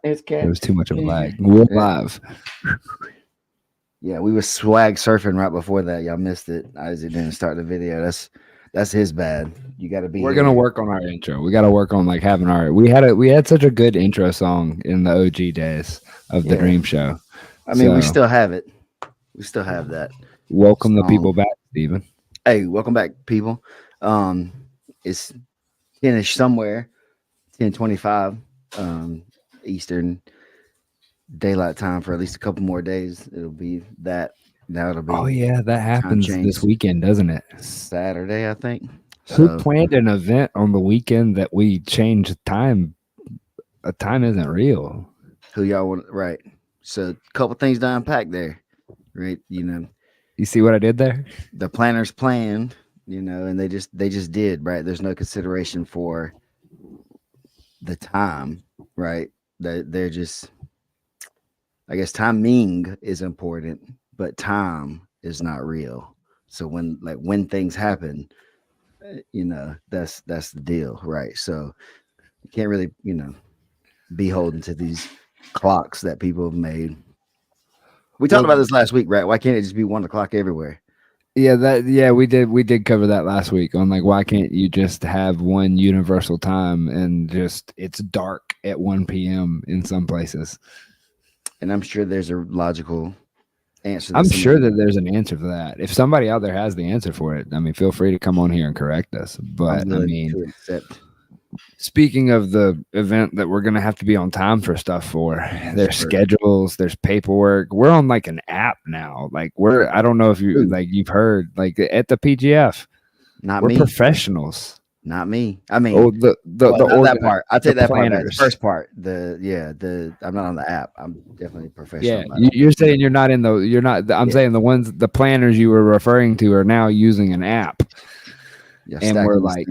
It's cat. There was too much of a lag. We're live. Yeah, we were swag surfing right before that. Y'all missed it. Isaac didn't start the video. That's his bad. You got to be. We're gonna work on our intro. We got to work on like having our. We had such a good intro song in the OG days of the Dream Show. I mean, we still have it. We still have that. Welcome the people back, Steven. Hey, welcome back, people. It's finished somewhere, 10:25 Eastern Daylight Time for at least a couple more days. It'll be that. Now it'll be. Oh yeah, that happens this weekend, doesn't it? Saturday, I think. Who planned an event on the weekend that we changed time? A time isn't real. Who y'all want? Right. So a couple things to unpack there, right? You know. You see what I did there? The planners planned, you know, and they just did, right? There's no consideration for the time, right? They're just, I guess timing is important, but time is not real. So when things happen, you know, that's the deal, right? So you can't really, you know, be holding to these clocks that people have made. We talked about this last week, right? Why can't it just be 1 o'clock everywhere? Yeah, we did cover that last week on like why can't you just have one universal time and just it's dark at 1 p.m. in some places. And I'm sure there's a logical answer. I'm sure that there's an answer for that. If somebody out there has the answer for it, I mean, feel free to come on here and correct us. But I mean, speaking of the event that we're going to have to be on time for stuff for, there's schedules, there's paperwork. We're on like an app now. Like I don't know if you've heard like at the PGF, we're professionals. Not me. I mean, that part. I'll take that part. The first part. I'm not on the app. I'm definitely professional. Yeah, you're saying you're not. I'm saying the planners you were referring to are now using an app, and we're like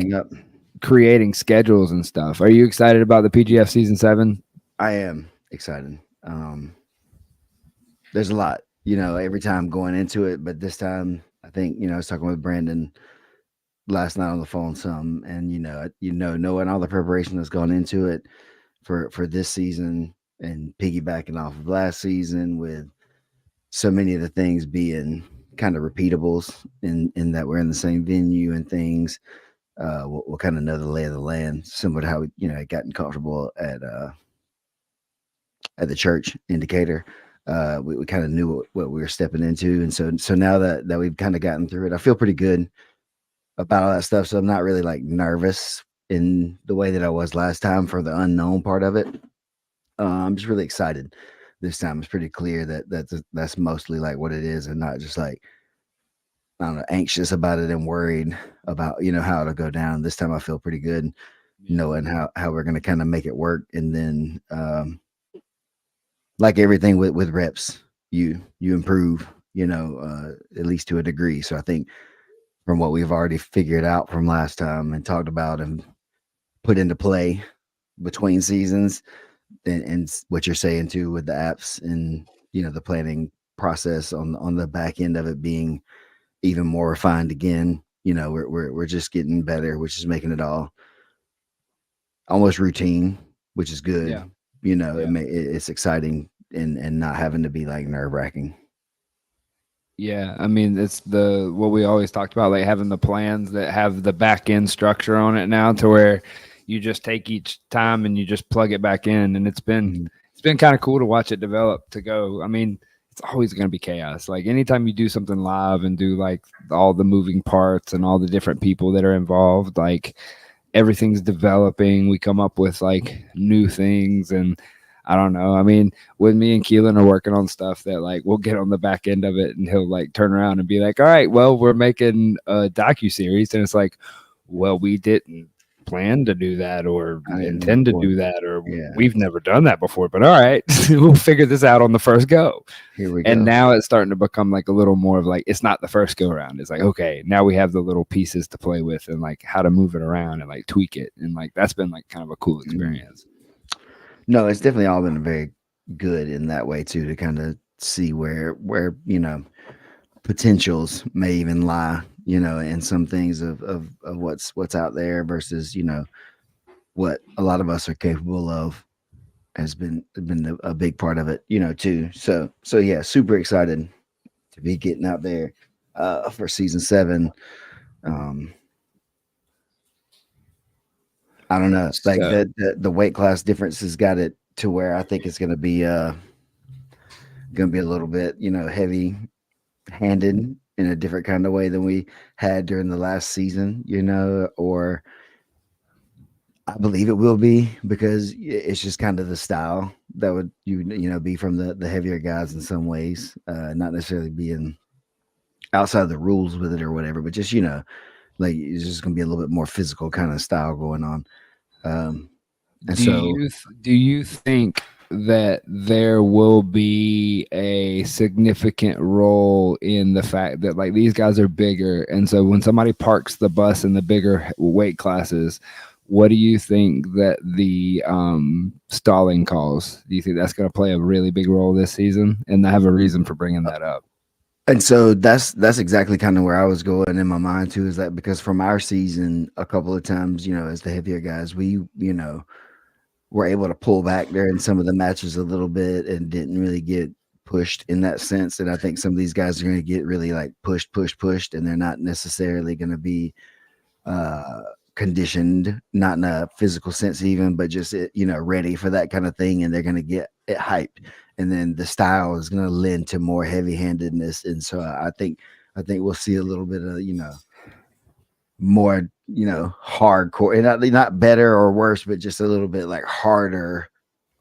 creating schedules and stuff. Are you excited about the PGF season 7? I am excited. There's a lot, you know, every time going into it, but this time I think, you know, I was talking with Brandon last night on the phone some, and knowing all the preparation that's gone into it for this season and piggybacking off of last season with so many of the things being kind of repeatables in that we're in the same venue and things. We'll kind of know the lay of the land, similar to how we, you know, had gotten comfortable at the church indicator. We kind of knew what we were stepping into, and so now that we've kind of gotten through it, I feel pretty good about all that stuff. So I'm not really like nervous in the way that I was last time for the unknown part of it. I'm just really excited this time. It's pretty clear that's mostly like what it is, and not just like, I don't know, anxious about it and worried about, you know, how it'll go down. This time I feel pretty good knowing how we're going to kind of make it work. And then like everything with reps, you improve, you know, at least to a degree. So I think from what we've already figured out from last time and talked about and put into play between seasons, and what you're saying too with the apps and, you know, the planning process on the back end of it being even more refined again, you know, we're just getting better, which is making it all almost routine, which is good. Yeah. You know, it's exciting and not having to be like nerve-wracking. Yeah, I mean, it's what we always talked about, like having the plans that have the back end structure on it now, to where you just take each time and you just plug it back in, and it's been kind of cool to watch it develop to go. I mean, it's always going to be chaos. Like anytime you do something live and do like all the moving parts and all the different people that are involved, like everything's developing. We come up with like new things, and I don't know. I mean, when me and Keelan are working on stuff that like we'll get on the back end of it, and he'll like turn around and be like, all right, well, we're making a docuseries. And it's like, well, we didn't plan to do that or intend to do that, or we've never done that before, but all right, we'll figure this out on the first go. Here we go. And now it's starting to become like a little more of like, it's not the first go around. It's like, okay, now we have the little pieces to play with and like how to move it around and like tweak it. And like, that's been like kind of a cool experience. No, it's definitely all been very good in that way too, to kind of see where, you know, potentials may even lie, you know, in some things of what's out there versus, you know, what a lot of us are capable of. has been a big part of it, too. So yeah, super excited to be getting out there for season 7. Um, I don't know, like So the weight class difference has got it to where I think it's gonna be a little bit, heavy handed in a different kind of way than we had during the last season, or I believe it will be because it's just kind of the style that would be from the heavier guys in some ways, not necessarily being outside the rules with it or whatever, but just like it's just gonna be a little bit more physical kind of style going on. Um, and so do you think that there will be a significant role in the fact that like these guys are bigger, and so when somebody parks the bus in the bigger weight classes, what do you think that the stalling calls? Do you think that's going to play a really big role this season? And I have a reason for bringing that up. And so that's exactly kind of where I was going in my mind too, is that because from our season, a couple of times, as the heavier guys, we, were able to pull back there in some of the matches a little bit and didn't really get pushed in that sense. And I think some of these guys are going to get really like pushed, and they're not necessarily going to be uh conditioned, not in a physical sense even, but just ready for that kind of thing, and they're going to get it hyped, and then the style is going to lend to more heavy-handedness. And so I think we'll see a little bit of more hardcore, and not better or worse, but just a little bit like harder.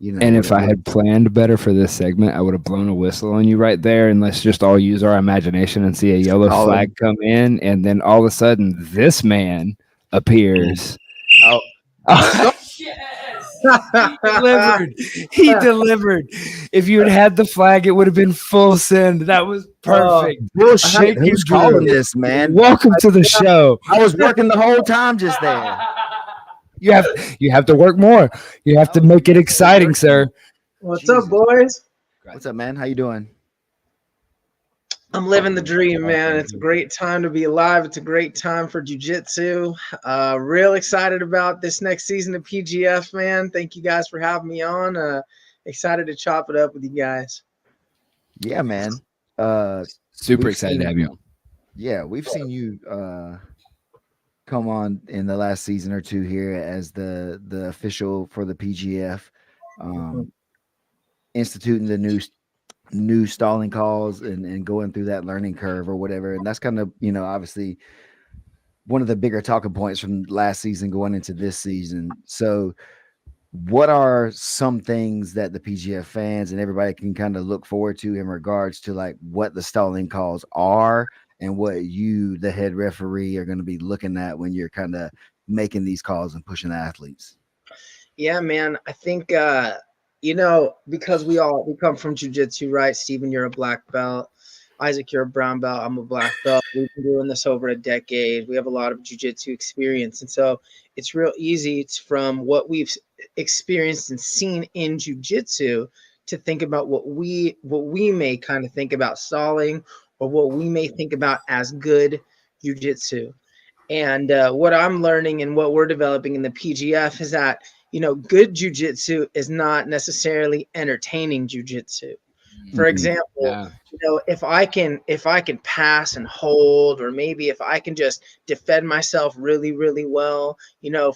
And What if it I what had planned better for this segment, I would have blown a whistle on you right there. And let's just all use our imagination and see a yellow solid. flag come in. And then all of a sudden, this man appears. Oh, Oh, yes, he delivered. He delivered. If you had had the flag, it would have been full send. That was perfect. bullshit! Thank you, Who's calling Drew. this, man? Welcome to the show. I was working the whole time just there. You have to work more. You have to make it exciting, sir. What's Jesus. up, boys? What's up, man? How you doing? I'm living the dream, man. It's a great time to be alive. It's a great time for jiu-jitsu. Real excited about this next season of PGF, man. Thank you guys for having me on. Excited to chop it up with you guys. Yeah, man. Super We've excited to seen- have you on. Yeah, we've seen you come on in the last season or two here as the official for the PGF, instituting the new stalling calls and going through that learning curve or whatever. And that's kind of obviously one of the bigger talking points from last season going into this season. So what are some things that the PGF fans and everybody can kind of look forward to in regards to like what the stalling calls are and what you, the head referee, are going to be looking at when you're kind of making these calls and pushing the athletes? Yeah, man. I think because we come from jiu-jitsu, right? Steven, you're a black belt. Isaac, you're a brown belt. I'm a black belt. We've been doing this over a decade. We have a lot of jiu-jitsu experience. And so it's real easy. It's from what we've experienced and seen in jiu-jitsu to think about what we may kind of think about stalling, or what we may think about as good jiu-jitsu. And what I'm learning and what we're developing in the PGF is that, good jujitsu is not necessarily entertaining jujitsu. For example, Yeah. if I can pass and hold, or maybe if I can just defend myself really, really well,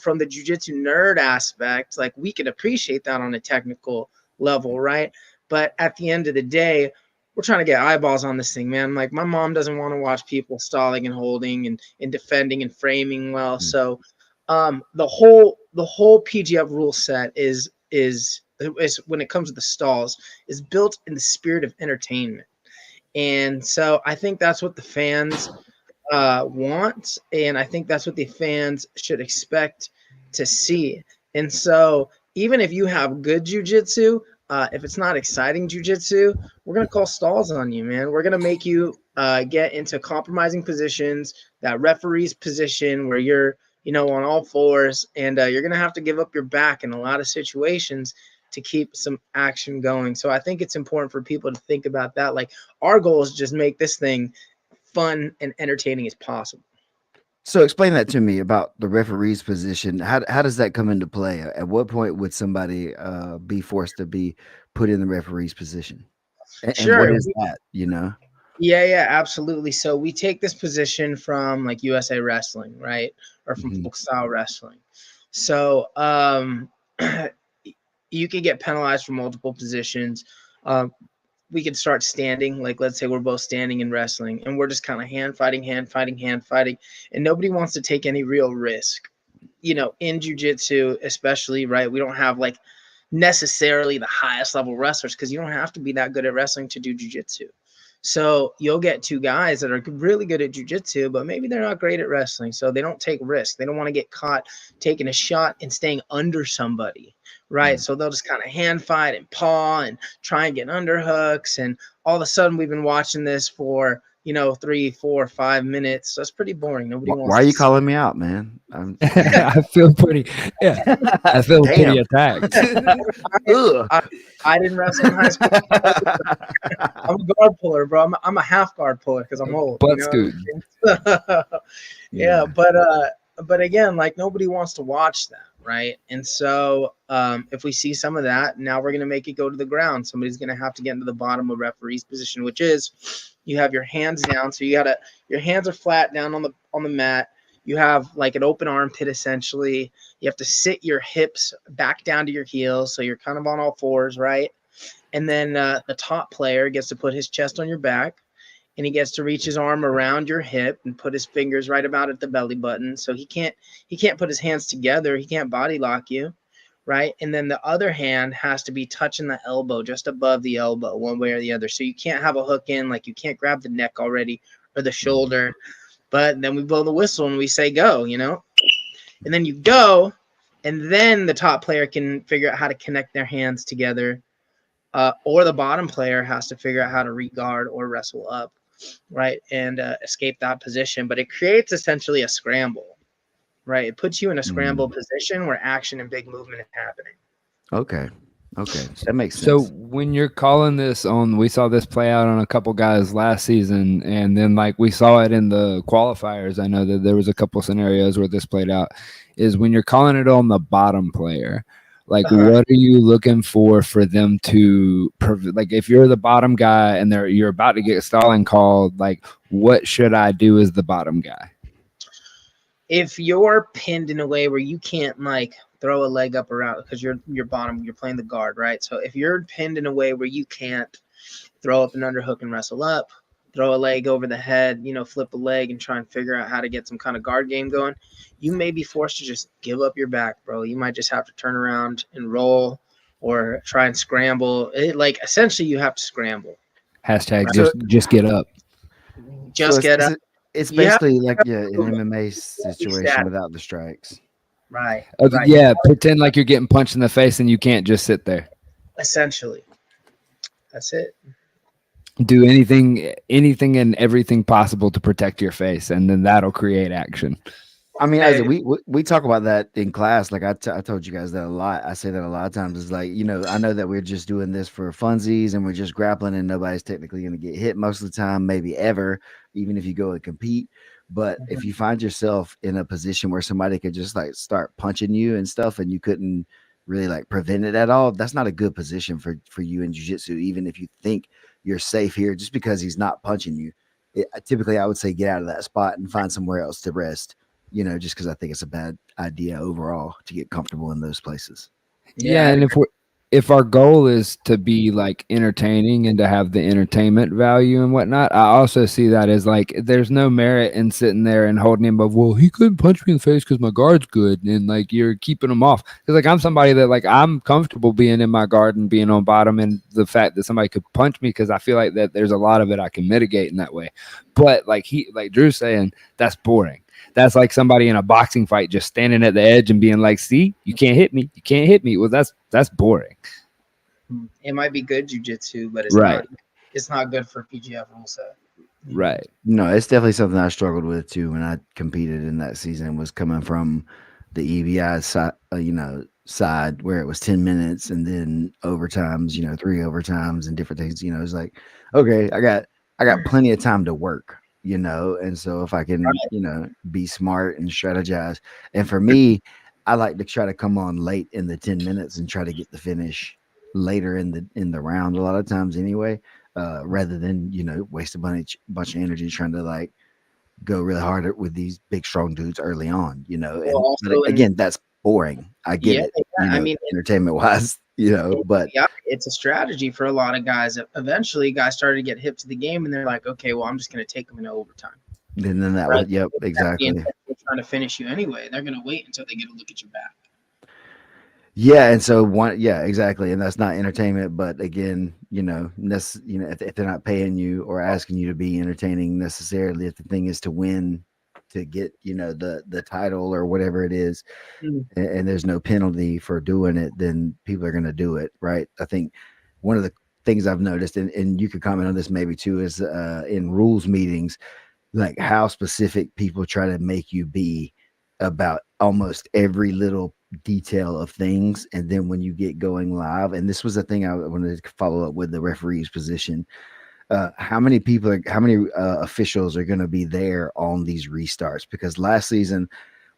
from the jujitsu nerd aspect, like we can appreciate that on a technical level, right? But at the end of the day, we're trying to get eyeballs on this thing, man. Like my mom doesn't want to watch people stalling and holding and defending and framing well. So the whole PGF rule set is when it comes to the stalls is built in the spirit of entertainment. And so I think that's what the fans want, and I think that's what the fans should expect to see. And so even if you have good jujitsu, if it's not exciting jujitsu, we're gonna call stalls on you, man. We're gonna make you get into compromising positions, that referee's position where you're on all fours, and you're gonna have to give up your back in a lot of situations to keep some action going. So I think it's important for people to think about that. Like our goal is just make this thing fun and entertaining as possible. So explain that to me about the referee's position. How does that come into play? At what point would somebody be forced to be put in the referee's position? And what Sure. is that? You know? Yeah, yeah, absolutely. So we take this position from like USA Wrestling, right? Or from Mhm. folk style wrestling. So you can get penalized for multiple positions. Um, we could start standing, like let's say we're both standing in wrestling and we're just kind of hand fighting, and nobody wants to take any real risk. You know, in jujitsu, especially, right? We don't have like necessarily the highest level wrestlers because you don't have to be that good at wrestling to do jujitsu. So you'll get two guys that are really good at jujitsu, but maybe they're not great at wrestling. So they don't take risks. They don't want to get caught taking a shot and staying under somebody, right? Mm. So they'll just kind of hand fight and paw and try and get underhooks. And all of a sudden, we've been watching this for 3, 4, 5 minutes. So it's pretty boring. Nobody Why wants are to you see. calling me out, man? I feel pretty, yeah, I feel pretty Damn. attacked. Ugh. I didn't wrestle in high school. I'm a guard puller, bro. I'm a half guard puller because I'm old. Butt scooting. Yeah, but again, like nobody wants to watch that, right? And so if we see some of that, now we're gonna make it go to the ground. Somebody's gonna have to get into the bottom of referee's position, which is you have your hands down. So your hands are flat down on the mat. You have like an open armpit essentially. You have to sit your hips back down to your heels, so you're kind of on all fours, right? And then the top player gets to put his chest on your back, and he gets to reach his arm around your hip and put his fingers right about at the belly button. So he can't put his hands together. He can't body lock you, right? And then the other hand has to be touching the elbow, just above the elbow, one way or the other. So you can't have a hook in, like you can't grab the neck already or the shoulder. But then we blow the whistle and we say go, and then you go, and then the top player can figure out how to connect their hands together, or the bottom player has to figure out how to regard or wrestle up, right, and escape that position. But it creates essentially a scramble, right? It puts you in a scramble Mm. position where action and big movement is happening. Okay. Okay. That makes So sense. when you're calling this on, we saw this play out on a couple guys last season, and then like we saw it in the qualifiers. I know that there was a couple scenarios where this played out. Is when you're calling it on the bottom player, like what are you looking for them to like if you're the bottom guy and you're about to get stalling called, like what should I do as the bottom guy? If you're pinned in a way where you can't like throw a leg up or out because you're bottom, you're playing the guard, right? So if you're pinned in a way where you can't throw up an underhook and wrestle up, throw a leg over the head, flip a leg and try and figure out how to get some kind of guard game going, you may be forced to just give up your back, bro. You might just have to turn around and roll or try and scramble. Like essentially you have to scramble. Hashtag Right? So just get up. Just get up. it's You have basically like an to MMA be situation static. without the strikes. Right. Yeah, pretend like you're getting punched in the face and you can't just sit there. Essentially. That's it. Do anything and everything possible to protect your face, and then that'll create action. I mean, Hey. we talk about that in class. Like I told you guys that a lot. I say that a lot of times. It's like, I know that we're just doing this for funsies and we're just grappling and nobody's technically going to get hit most of the time, maybe ever, even if you go and compete. But if you find yourself in a position where somebody could just like start punching you and stuff and you couldn't really like prevent it at all, that's not a good position for you in jiu-jitsu, even if you think you're safe here, just because he's not punching you. Typically, I would say get out of that spot and find somewhere else to rest. Just because I think it's a bad idea overall to get comfortable in those places. Yeah, and if our goal is to be like entertaining and to have the entertainment value and whatnot, I also see that as like there's no merit in sitting there and holding him up. Well, he couldn't punch me in the face because my guard's good, and like you're keeping him off. Because like I'm somebody that like I'm comfortable being in my guard and being on bottom, and the fact that somebody could punch me because I feel like that there's a lot of it I can mitigate in that way. But like Drew's saying, that's boring. That's like somebody in a boxing fight just standing at the edge and being like, see, you can't hit me. You can't hit me. Well, that's boring. It might be good jujitsu, but it's not good for PGF rule set. Right. No, it's definitely something I struggled with too when I competed in that season, was coming from the EBI side, side where it was 10 minutes and then overtimes, 3 overtimes and different things. It's like, okay, I got plenty of time to work, you know, and so if I can, you know, be smart and strategize. And for me, I like to try to come on late in the 10 minutes and try to get the finish later in the round a lot of times anyway, rather than, you know, waste a bunch of energy trying to like go really hard with these big strong dudes early on, you know. Well, And but also, again, that's boring. I get yeah, it, yeah, you I know, mean, entertainment wise, you know, but yeah, it's a strategy for a lot of guys. Eventually, guys started to get hip to the game, and they're like, okay, well, I'm just going to take them into overtime. then that Right? would, yep, That's the exactly. intention of trying to finish you anyway. They're going to wait until they get a look at your back. Yeah, and so one, yeah, exactly, and that's not entertainment, but again, you know, you know, if they're not paying you or asking you to be entertaining necessarily, if the thing is to win, to get, you know, the title or whatever it is, Mm. and there's no penalty for doing it, then people are going to do it, right? I think one of the things I've noticed, and you could comment on this maybe too, is in rules meetings, like how specific people try to make you be about almost every little detail of things. And then when you get going live, and this was the thing I wanted to follow up with the referee's position, how many people are, how many officials are going to be there on these restarts? Because last season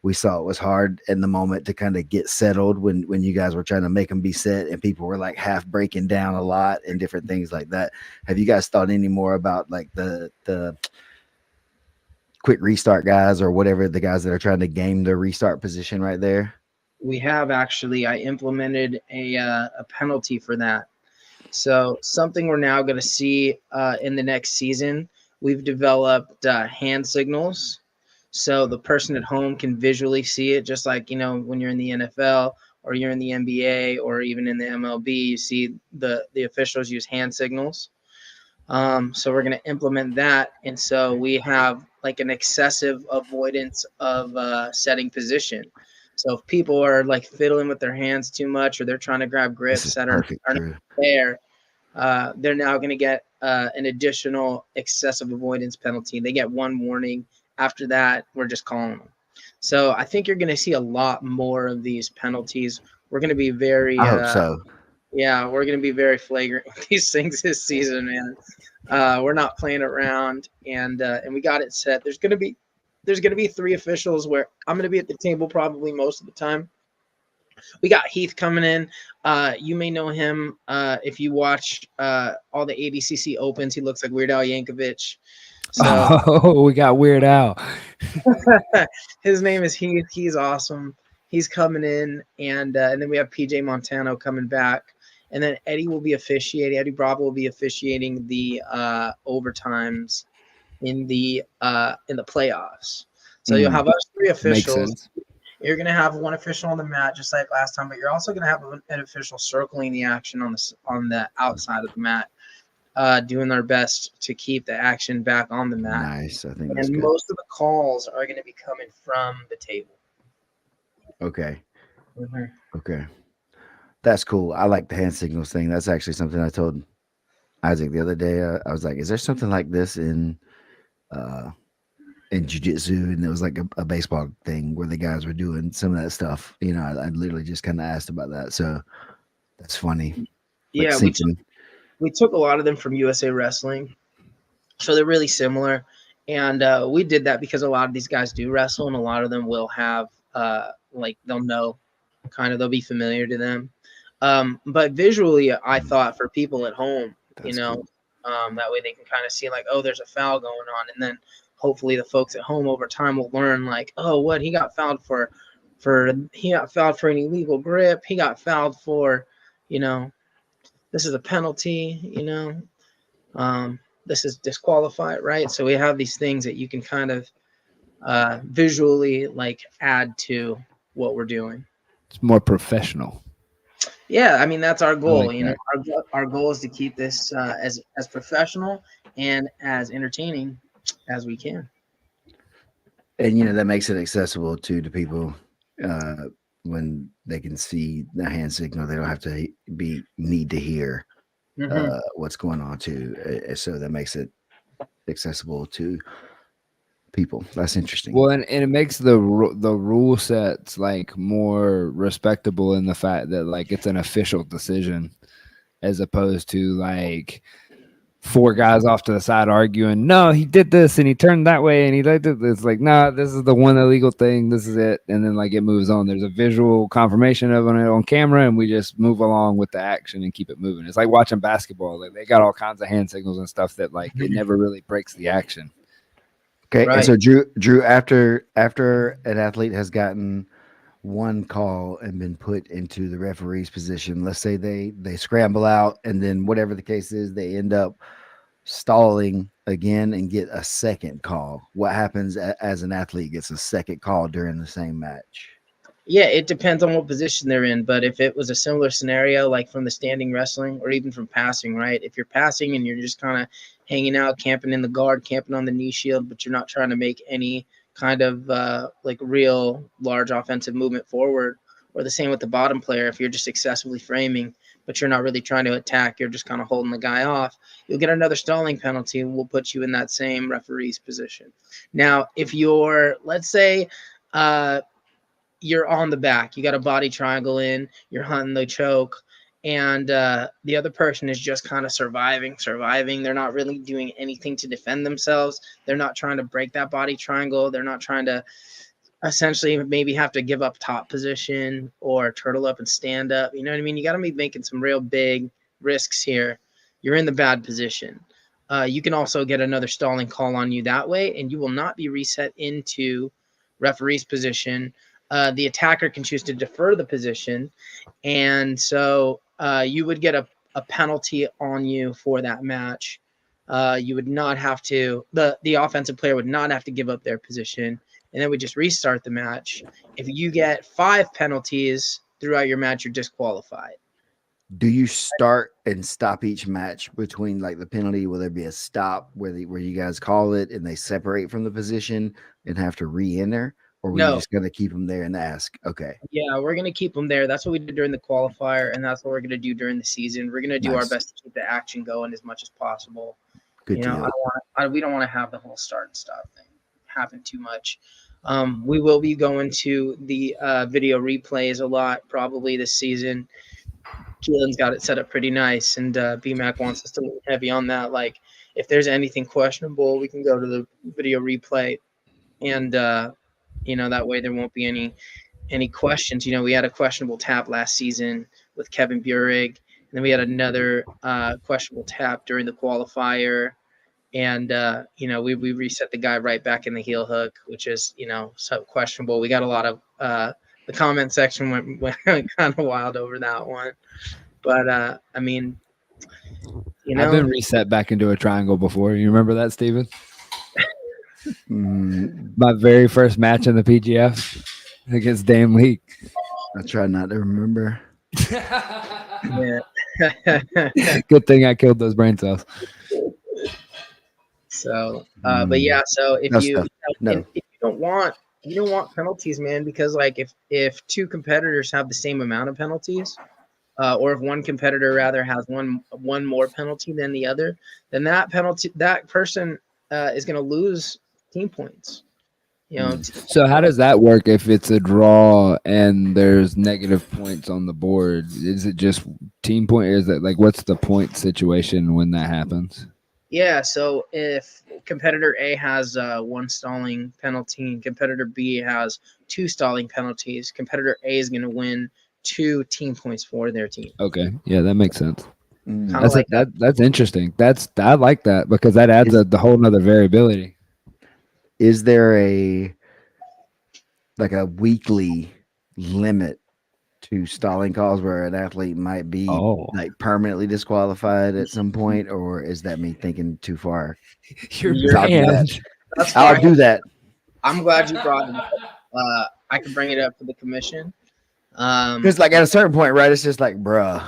we saw it was hard in the moment to kind of get settled when you guys were trying to make them be set, and people were like half breaking down a lot and different things like that. Have you guys thought any more about like the quick restart guys or whatever, the guys that are trying to game the restart position right there? We have actually. I implemented a penalty for that. So something we're now going to see in the next season. We've developed hand signals, so the person at home can visually see it, just like when you're in the NFL or you're in the NBA or even in the MLB, you see the officials use hand signals. So we're going to implement that, and so we have like an excessive avoidance of setting position. So if people are like fiddling with their hands too much, or they're trying to grab This grips is that perfect, are not Drew. there, they're now going to get an additional excessive avoidance penalty. They get one warning. After that, we're just calling them. So I think you're going to see a lot more of these penalties. We're going to be I very, hope so. yeah, we're going to be very flagrant with these things this season, man. We're not playing around, and we got it set. There's gonna be 3 officials where I'm gonna be at the table probably most of the time. We got Heath coming in. You may know him if you watch all the ADCC Opens. He looks like Weird Al Yankovic. So Oh, we got Weird Al. his name is Heath. He's awesome. He's coming in, and then we have PJ Montano coming back, and then Eddie will be officiating. Eddie Bravo will be officiating the overtimes in the playoffs. So you'll have us 3 Makes officials. sense. You're going to have 1 official on the mat, just like last time, but you're also going to have an official circling the action on the outside of the mat, doing their best to keep the action back on the mat. Nice. I think that's And good. most of the calls are going to be coming from the table. Okay. Mm-hmm. Okay. That's cool. I like the hand signals thing. That's actually something I told Isaac the other day. I was like, is there something like this in jiu-jitsu? And it was like a baseball thing where the guys were doing some of that stuff. You know, I literally just kind of asked about that. So that's funny. Like Yeah, syncing. we took a lot of them from USA Wrestling, so they're really similar. And we did that because a lot of these guys do wrestle, and a lot of them will have like they'll know, they'll be familiar to them. But visually, I thought for people at home, That's cool. that way they can kind of see like, oh, there's a foul going on, and then hopefully the folks at home over time will learn like, oh, what he got fouled for he got fouled for an illegal grip. He got fouled for, this is a penalty. This is disqualified, right? So we have these things that you can kind of visually like add to what we're doing. It's more professional. Yeah, I mean that's our goal. like that. Our goal is to keep this as professional and as entertaining as we can. And that makes it accessible to the people when they can see the hand signal. They don't have to need to hear Mm-hmm. what's going on too. So that makes it accessible to people. That's interesting. Well, and it makes the rule sets like more respectable in the fact that like it's an official decision as opposed to like 4 guys off to the side arguing, no, he did this and he turned that way and he did this. It's like, nah, this is the one illegal thing. This is it. And then like it moves on. There's a visual confirmation of it on camera, and we just move along with the action and keep it moving. It's like watching basketball. Like they got all kinds of hand signals and stuff that like it never really breaks the action. Okay. Right. And so Drew, after an athlete has gotten one call and been put into the referee's position, let's say they scramble out, and then whatever the case is, they end up stalling again and get a second call. What happens as an athlete gets a second call during the same match? Yeah, it depends on what position they're in. But if it was a similar scenario, like from the standing wrestling or even from passing, right? If you're passing and you're just kind of hanging out, camping in the guard, camping on the knee shield, but you're not trying to make any kind of like real large offensive movement forward, or the same with the bottom player. If you're just excessively framing, but you're not really trying to attack, you're just kind of holding the guy off, you'll get another stalling penalty, and we'll put you in that same referee's position. Now, if you're, let's say, you're on the back, you got a body triangle in, you're hunting the choke, and the other person is just kind of surviving. They're not really doing anything to defend themselves. They're not trying to break that body triangle. They're not trying to essentially maybe have to give up top position or turtle up and stand up. You know what I mean? You got to be making some real big risks here. You're in the bad position. You can also get another stalling call on you that way, and you will not be reset into referee's position. The attacker can choose to defer the position, and so you would get a penalty on you for that match. You would not have to, the offensive player would not have to give up their position, and then we just restart the match. If you get 5 penalties throughout your match, you're disqualified. Do you start and stop each match between like the penalty? Will there be a stop where you guys call it and they separate from the position and have to re-enter? Or were you just going to keep them there and ask? Okay. Yeah, we're going to keep them there. That's what we did during the qualifier, and that's what we're going to do during the season. We're going to do our best to keep the action going as much as possible. Good deal. We don't want to have the whole start and stop thing happen too much. We will be going to the video replays a lot probably this season. Keelan's got it set up pretty nice, and BMAC wants us to lean heavy on that. Like, if there's anything questionable, we can go to the video replay, and that way there won't be any questions. We had a questionable tap last season with Kevin Burig, and then we had another questionable tap during the qualifier, and we reset the guy right back in the heel hook, which is so questionable. We got a lot of the comment section went kind of wild over that one, but I've been reset back into a triangle before. You remember that, Steven? My very first match in the PGF against Dame Leak. I try not to remember. Yeah. Good thing I killed those brain cells. So, but yeah. So if you don't want penalties, man, because like if 2 competitors have the same amount of penalties, or if one competitor rather has one more penalty than the other, then that person is going to lose team points. So how does that work if it's a draw and there's negative points on the board? Is it just team point, or is it like what's the point situation when that happens? Yeah, so if competitor A has 1 stalling penalty and competitor B has 2 stalling penalties, competitor A is going to win 2 team points for their team. Okay, yeah, that makes sense. That's like that's interesting. I like that because that adds the whole nother variability. Is there a weekly limit to stalling calls where an athlete might be like permanently disqualified at some point, or is that me thinking too far? I'll do that. I'm glad you brought it up. I can bring it up to the commission. Because like at a certain point, right? It's just like, bruh.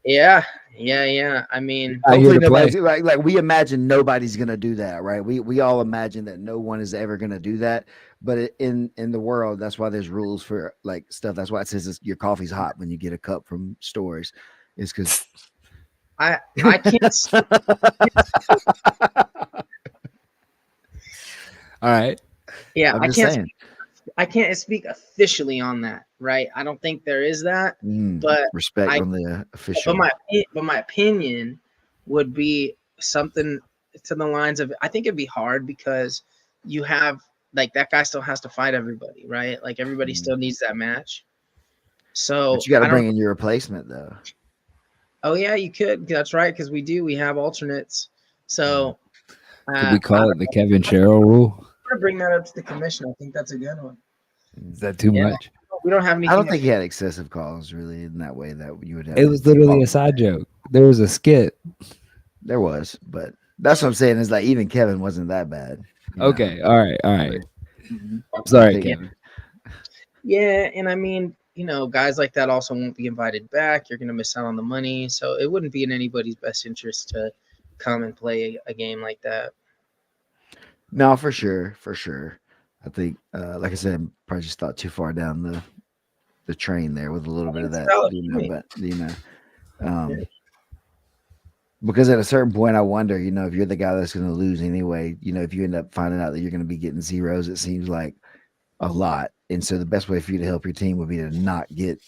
Yeah. I mean, hopefully nobody's like we imagine nobody's gonna do that, right? We all imagine that no one is ever gonna do that, but in the world, that's why there's rules for like stuff. That's why it says your coffee's hot when you get a cup from stores. It's because I can't. All right. Yeah, I can't speak officially on that, right? I don't think there is that, but respect on the official. But my opinion would be something to the lines of, I think it'd be hard because you have like that guy still has to fight everybody, right? Like everybody still needs that match. So But you got I to don't. bring in your replacement though. Oh yeah, you could. That's right, because we have alternates. So Could we call it the Kevin I'm Sherrill rule? gonna bring that up to the commission. I think that's a good one. Is that too Yeah. much? We don't have anything. I don't think he had excessive calls really in that way that you would have. It was literally a side joke. There was a skit. There was, but that's what I'm saying is like even Kevin wasn't that bad. you know? Okay, all right. Mhm. I'm sorry, Think- Kevin. Yeah, and I mean, guys like that also won't be invited back. You're gonna miss out on the money, so it wouldn't be in anybody's best interest to come and play a game like that. No, for sure, for sure. I think, like I said, probably just thought too far down the train there with a little bit of It's that, valid point. um, because at a certain point, I wonder, if you're the guy that's going to lose anyway, if you end up finding out that you're going to be getting zeros, it seems like a lot, and so the best way for you to help your team would be to not get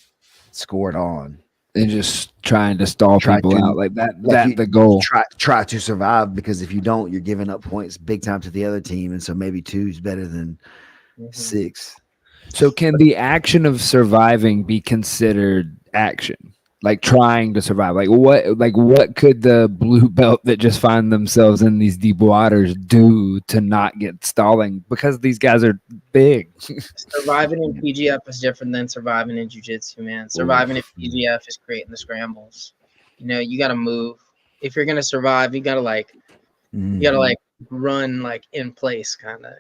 scored on. And just trying to stall people out like that. That's the goal. Try to survive, because if you don't, you're giving up points big time to the other team, and so maybe 2 is better than 6. So can the action of surviving be considered action? Like trying to survive? Like what could the blue belt that just find themselves in these deep waters do to not get stalling? Because these guys are big. Surviving in PGF is different than surviving in jiu-jitsu, man. Surviving in PGF is creating the scrambles. You got to move. If you're gonna survive, you gotta run like in place, kind of.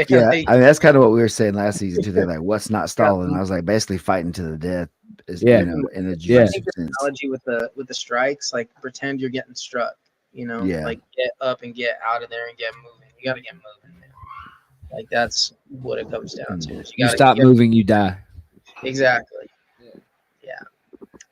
Yeah, I mean that's kind of what we were saying last season too. They're like, "What's not stalling?" I was like, basically fighting to the death. In a jiu-jitsu sense. Analogy with the strikes, like pretend you're getting struck. Like get up and get out of there and get moving. You got to get moving, man. Like that's what it comes down to. You stop moving, you die. Exactly. Yeah.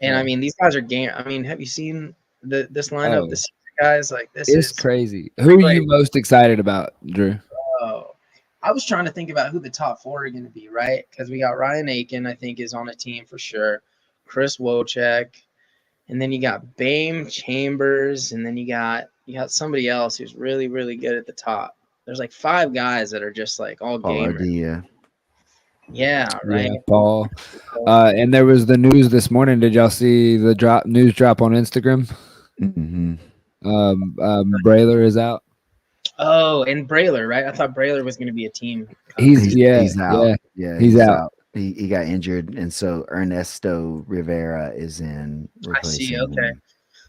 And I mean, these guys are game. I mean, have you seen this lineup? This guys, like this is crazy. Who are you most excited about, Drew? Oh, I was trying to think about who the top 4 are going to be, right? Because we got Ryan Aiken, I think, is on a team for sure. Chris Wojcik, and then you got Bame, Chambers, and then you got somebody else who's really, really good at the top. There's like 5 guys that are just like all gamers. Yeah, right. Yeah, Paul. And there was the news this morning. Did y'all see the news drop on Instagram? Mm-hmm. Brailer is out. Oh, and Brailer, right? I thought Brailer was going to be a team. He's out. Yeah, he's out. He got injured, and so Ernesto Rivera is in. I see. Okay. Him.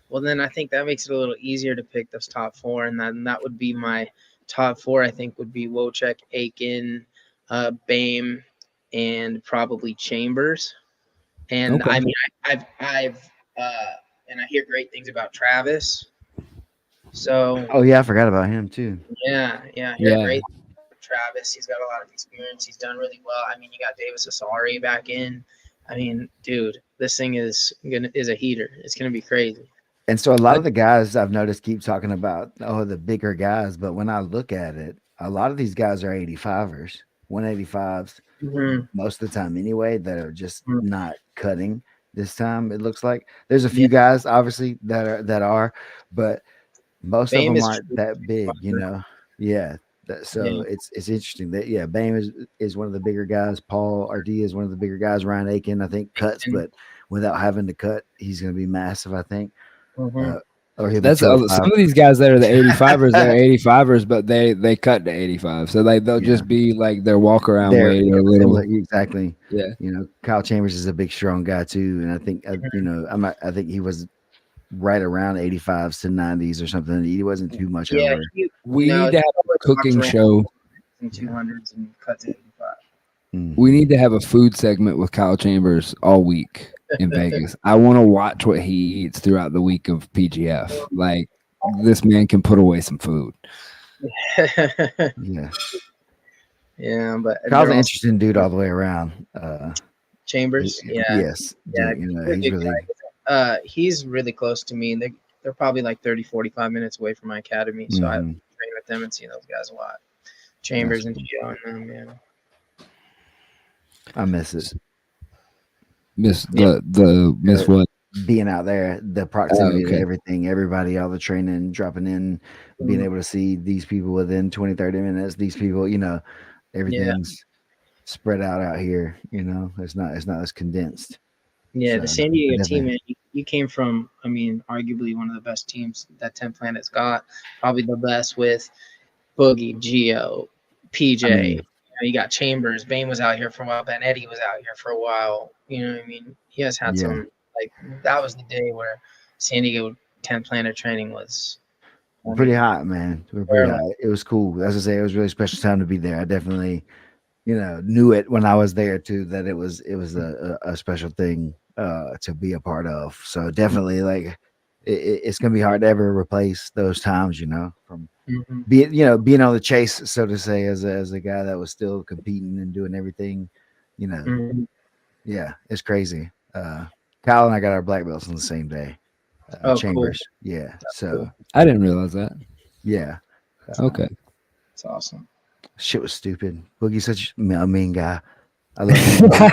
Well, then I think that makes it a little easier to pick those top 4, and then that would be my top 4. I think would be Wojcik, Aiken, Bame, and probably Chambers. And I mean, I've and I hear great things about Travis. So. Oh yeah, I forgot about him too. Yeah. Great. Travis, he's got a lot of experience. He's done really well. I mean, you got Davis Asari back in. I mean, dude, this thing is a heater. It's gonna be crazy. And so a lot of the guys I've noticed keep talking about the bigger guys, but when I look at it, a lot of these guys are 85ers, 185s most of the time anyway, that are just not cutting this time. It looks like there's a few guys obviously that are, but most of them aren't that big, Yeah. So it's interesting that Bame is one of the bigger guys. Paul Ardea is one of the bigger guys. Ryan Aiken, I think, cuts, but without having to cut, he's going to be massive, I think. Or that's some of these guys that are the 85ers. They're 85ers, but they cut to 85, so they'll just be like their walk around weight or little. Exactly. Yeah. Kyle Chambers is a big, strong guy too, and I think I think he was right around 85s to 90s or something. He wasn't too much over. We need to have a cooking show. In 200s and cut to 85. We need to have a food segment with Kyle Chambers all week in Vegas. I want to watch what he eats throughout the week of PGF. Like, this man can put away some food. Yeah. Yeah, but Kyle's an interesting dude all the way around. Chambers, Yes. Yeah, he's really he's really close to me. They're probably like 30-45 minutes away from my academy, so I train with them and see those guys a lot. Chambers and Gio and them, yeah. I miss it. Miss what? being out there, the Oh, proximity to okay. everything, everybody, all the training, dropping in, being able to see these people within 20, 30 minutes, these people, Yeah. everything's spread out here, it's not as condensed. Yeah, So the San Diego team, definitely, man, you came from, I mean, arguably one of the best teams that 10 Planets got, probably the best with Boogie, Geo, I PJ. mean, You got Chambers. Bane was out here for a while. Ben Eddy was out here for a while. You know what I mean? He has had yeah, some, like, that was the day where San Diego 10 Planet training was, I pretty mean, hot, man. We're pretty parallel. hot. It was cool. As I say, it was a really special time to be there. I definitely, knew it when I was there too, that it was a special thing to be a part of. So definitely, like, it's gonna be hard to ever replace those times, from Mm-hmm. being on the chase, so to say, as a guy that was still competing and doing everything, you know, Mm-hmm. yeah, it's crazy. Kyle and I got our black belts on the same day. Oh, cool. Chambers, yeah. That's So cool. I didn't realize that. yeah, Okay. That's awesome. shit was stupid. Boogie's such a mean guy. I love him, Boogie.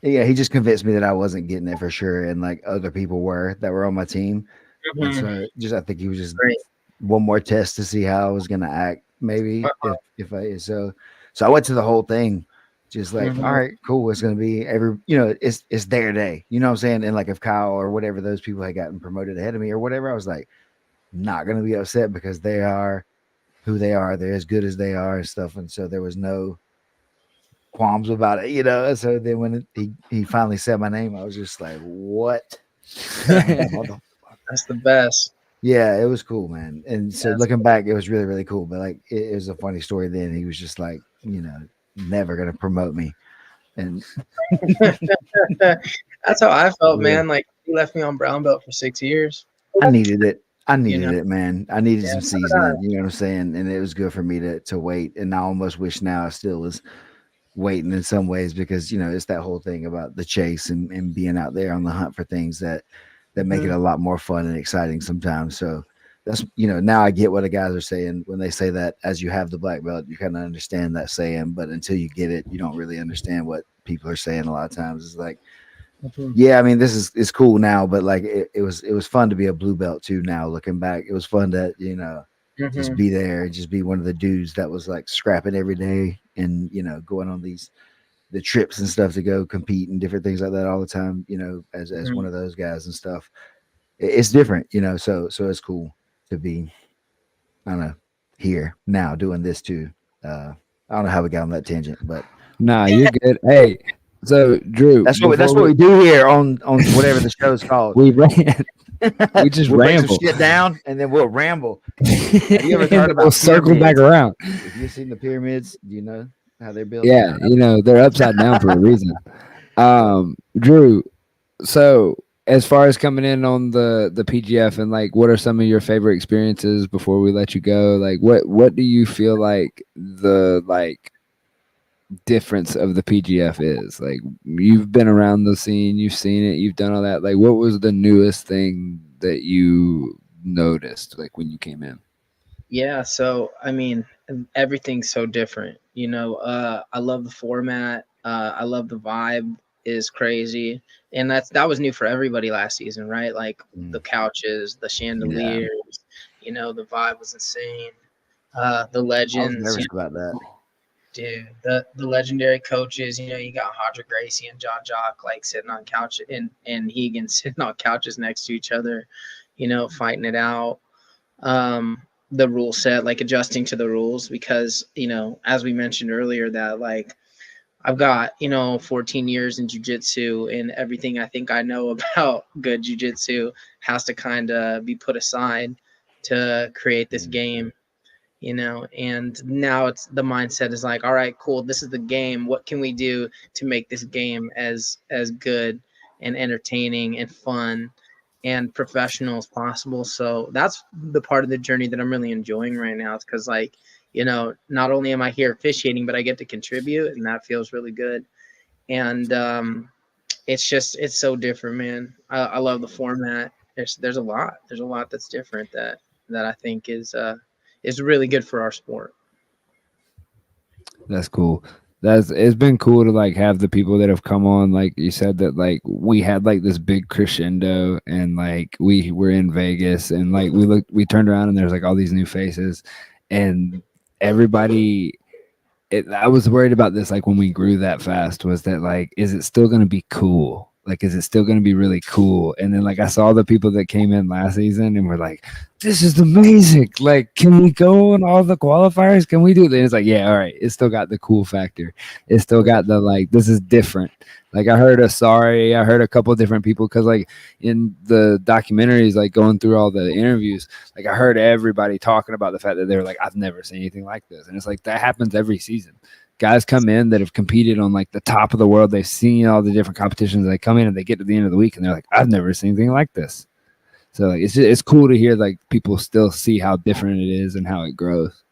Yeah, he just convinced me that I wasn't getting it for sure, and like other people were that were on my team, and Mm-hmm. so I think he was just Great. one more test to see how I was gonna act, maybe Uh-huh. if I so I went to the whole thing, just like, all Mm-hmm. right, cool, it's gonna be it's their day, you know what I'm saying, and like if Kyle or whatever those people had gotten promoted ahead of me or whatever, I was like not gonna be upset because they are who they are, they're as good as they are and stuff, and so there was no qualms about it, So then when he finally said my name, I was just like, "What?" That's the best. Yeah, it was cool, man. And so That's looking back, it was really, really cool. But like, it was a funny story. Then he was just like, never gonna promote me, and That's how I felt, yeah, man. Like he left me on brown belt for 6 years. I needed it. I You know, needed it, man. I needed yeah, some so did I. seasoning. You know what I'm saying? And it was good for me to wait. And I almost wish now I still was waiting in some ways because it's that whole thing about the chase and being out there on the hunt for things that make it Mhm, a lot more fun and exciting sometimes. So that's now I get what the guys are saying when they say that as you have the black belt, you kind of understand that saying, but until you get it, you don't really understand what people are saying. A lot of times it's like, mhm, yeah, I mean, this is it's cool now, but like it was fun to be a blue belt too. Now looking back, it was fun to just mhm, be there, just be one of the dudes that was like scrapping every day and going on the trips and stuff to go compete and different things like that all the time. As one mhm. of those guys and stuff. It's different, so it's cool to be, I don't know, here now doing this too. I don't know how we got on that tangent, but Nah, you're good. Hey, so Drew, that's before what we do here on whatever the show's called. we ran, we just We'll break some ramble, shit down and then we'll ramble. Have you ever and heard then we'll about circle back pyramids? around. If you've seen the pyramids, do you know how they're built? Yeah, they're upside down for a reason. Drew, so as far as coming in on the PGF and like, what are some of your favorite experiences before we let you go? Like, what do you feel like the difference of the PGF is? Like, you've been around the scene, you've seen it, you've done all that. Like, what was the newest thing that you noticed like when you came in? Yeah, so I mean, everything's so different. I love the format. I love the vibe is crazy, and that was new for everybody last season, right? Like the Mm, couches, the yeah, chandeliers. The vibe was insane. The I was legends, nervous about that. dude, the legendary coaches. You got Hodger Gracie and John Jock like sitting on couch and Hegan sitting on couches next to each other, fighting it out. The rule set, like adjusting to the rules, because as we mentioned earlier, that like I've got 14 years in jiu-jitsu, and everything I think I know about good jiu-jitsu has to kind of be put aside to create this Mm, game. And now it's the mindset is like, all right, cool, this is the game, what can we do to make this game as good and entertaining and fun and professional as possible? So that's the part of the journey that I'm really enjoying right now. It's because like, not only am I here officiating, but I get to contribute, and that feels really good. And it's so different, man. I love the format. There's a lot that's different that I think is really good for our sport. That's cool. it's been cool to like have the people that have come on, like you said, that like we had like this big crescendo and like we were in Vegas and like we turned around and there's like all these new faces and everybody I was worried about this like when we grew that fast was that like is it still going to be cool? Like is it still going to be really cool? And then like I saw the people that came in last season and were like, this is amazing. Like can we go in all the qualifiers? Can we do this? It's like, yeah, all right. It's still got the cool factor. It's still got the like this is different. Like I heard I heard a couple different people because like in the documentaries, like going through all the interviews, like I heard everybody talking about the fact that they were like, I've never seen anything like this. And it's like that happens every season. Guys come in that have competed on like the top of the world. They've seen all the different competitions. They come in and they get to the end of the week and they're like, I've never seen anything like this. So like it's cool to hear like people still see how different it is and how it grows.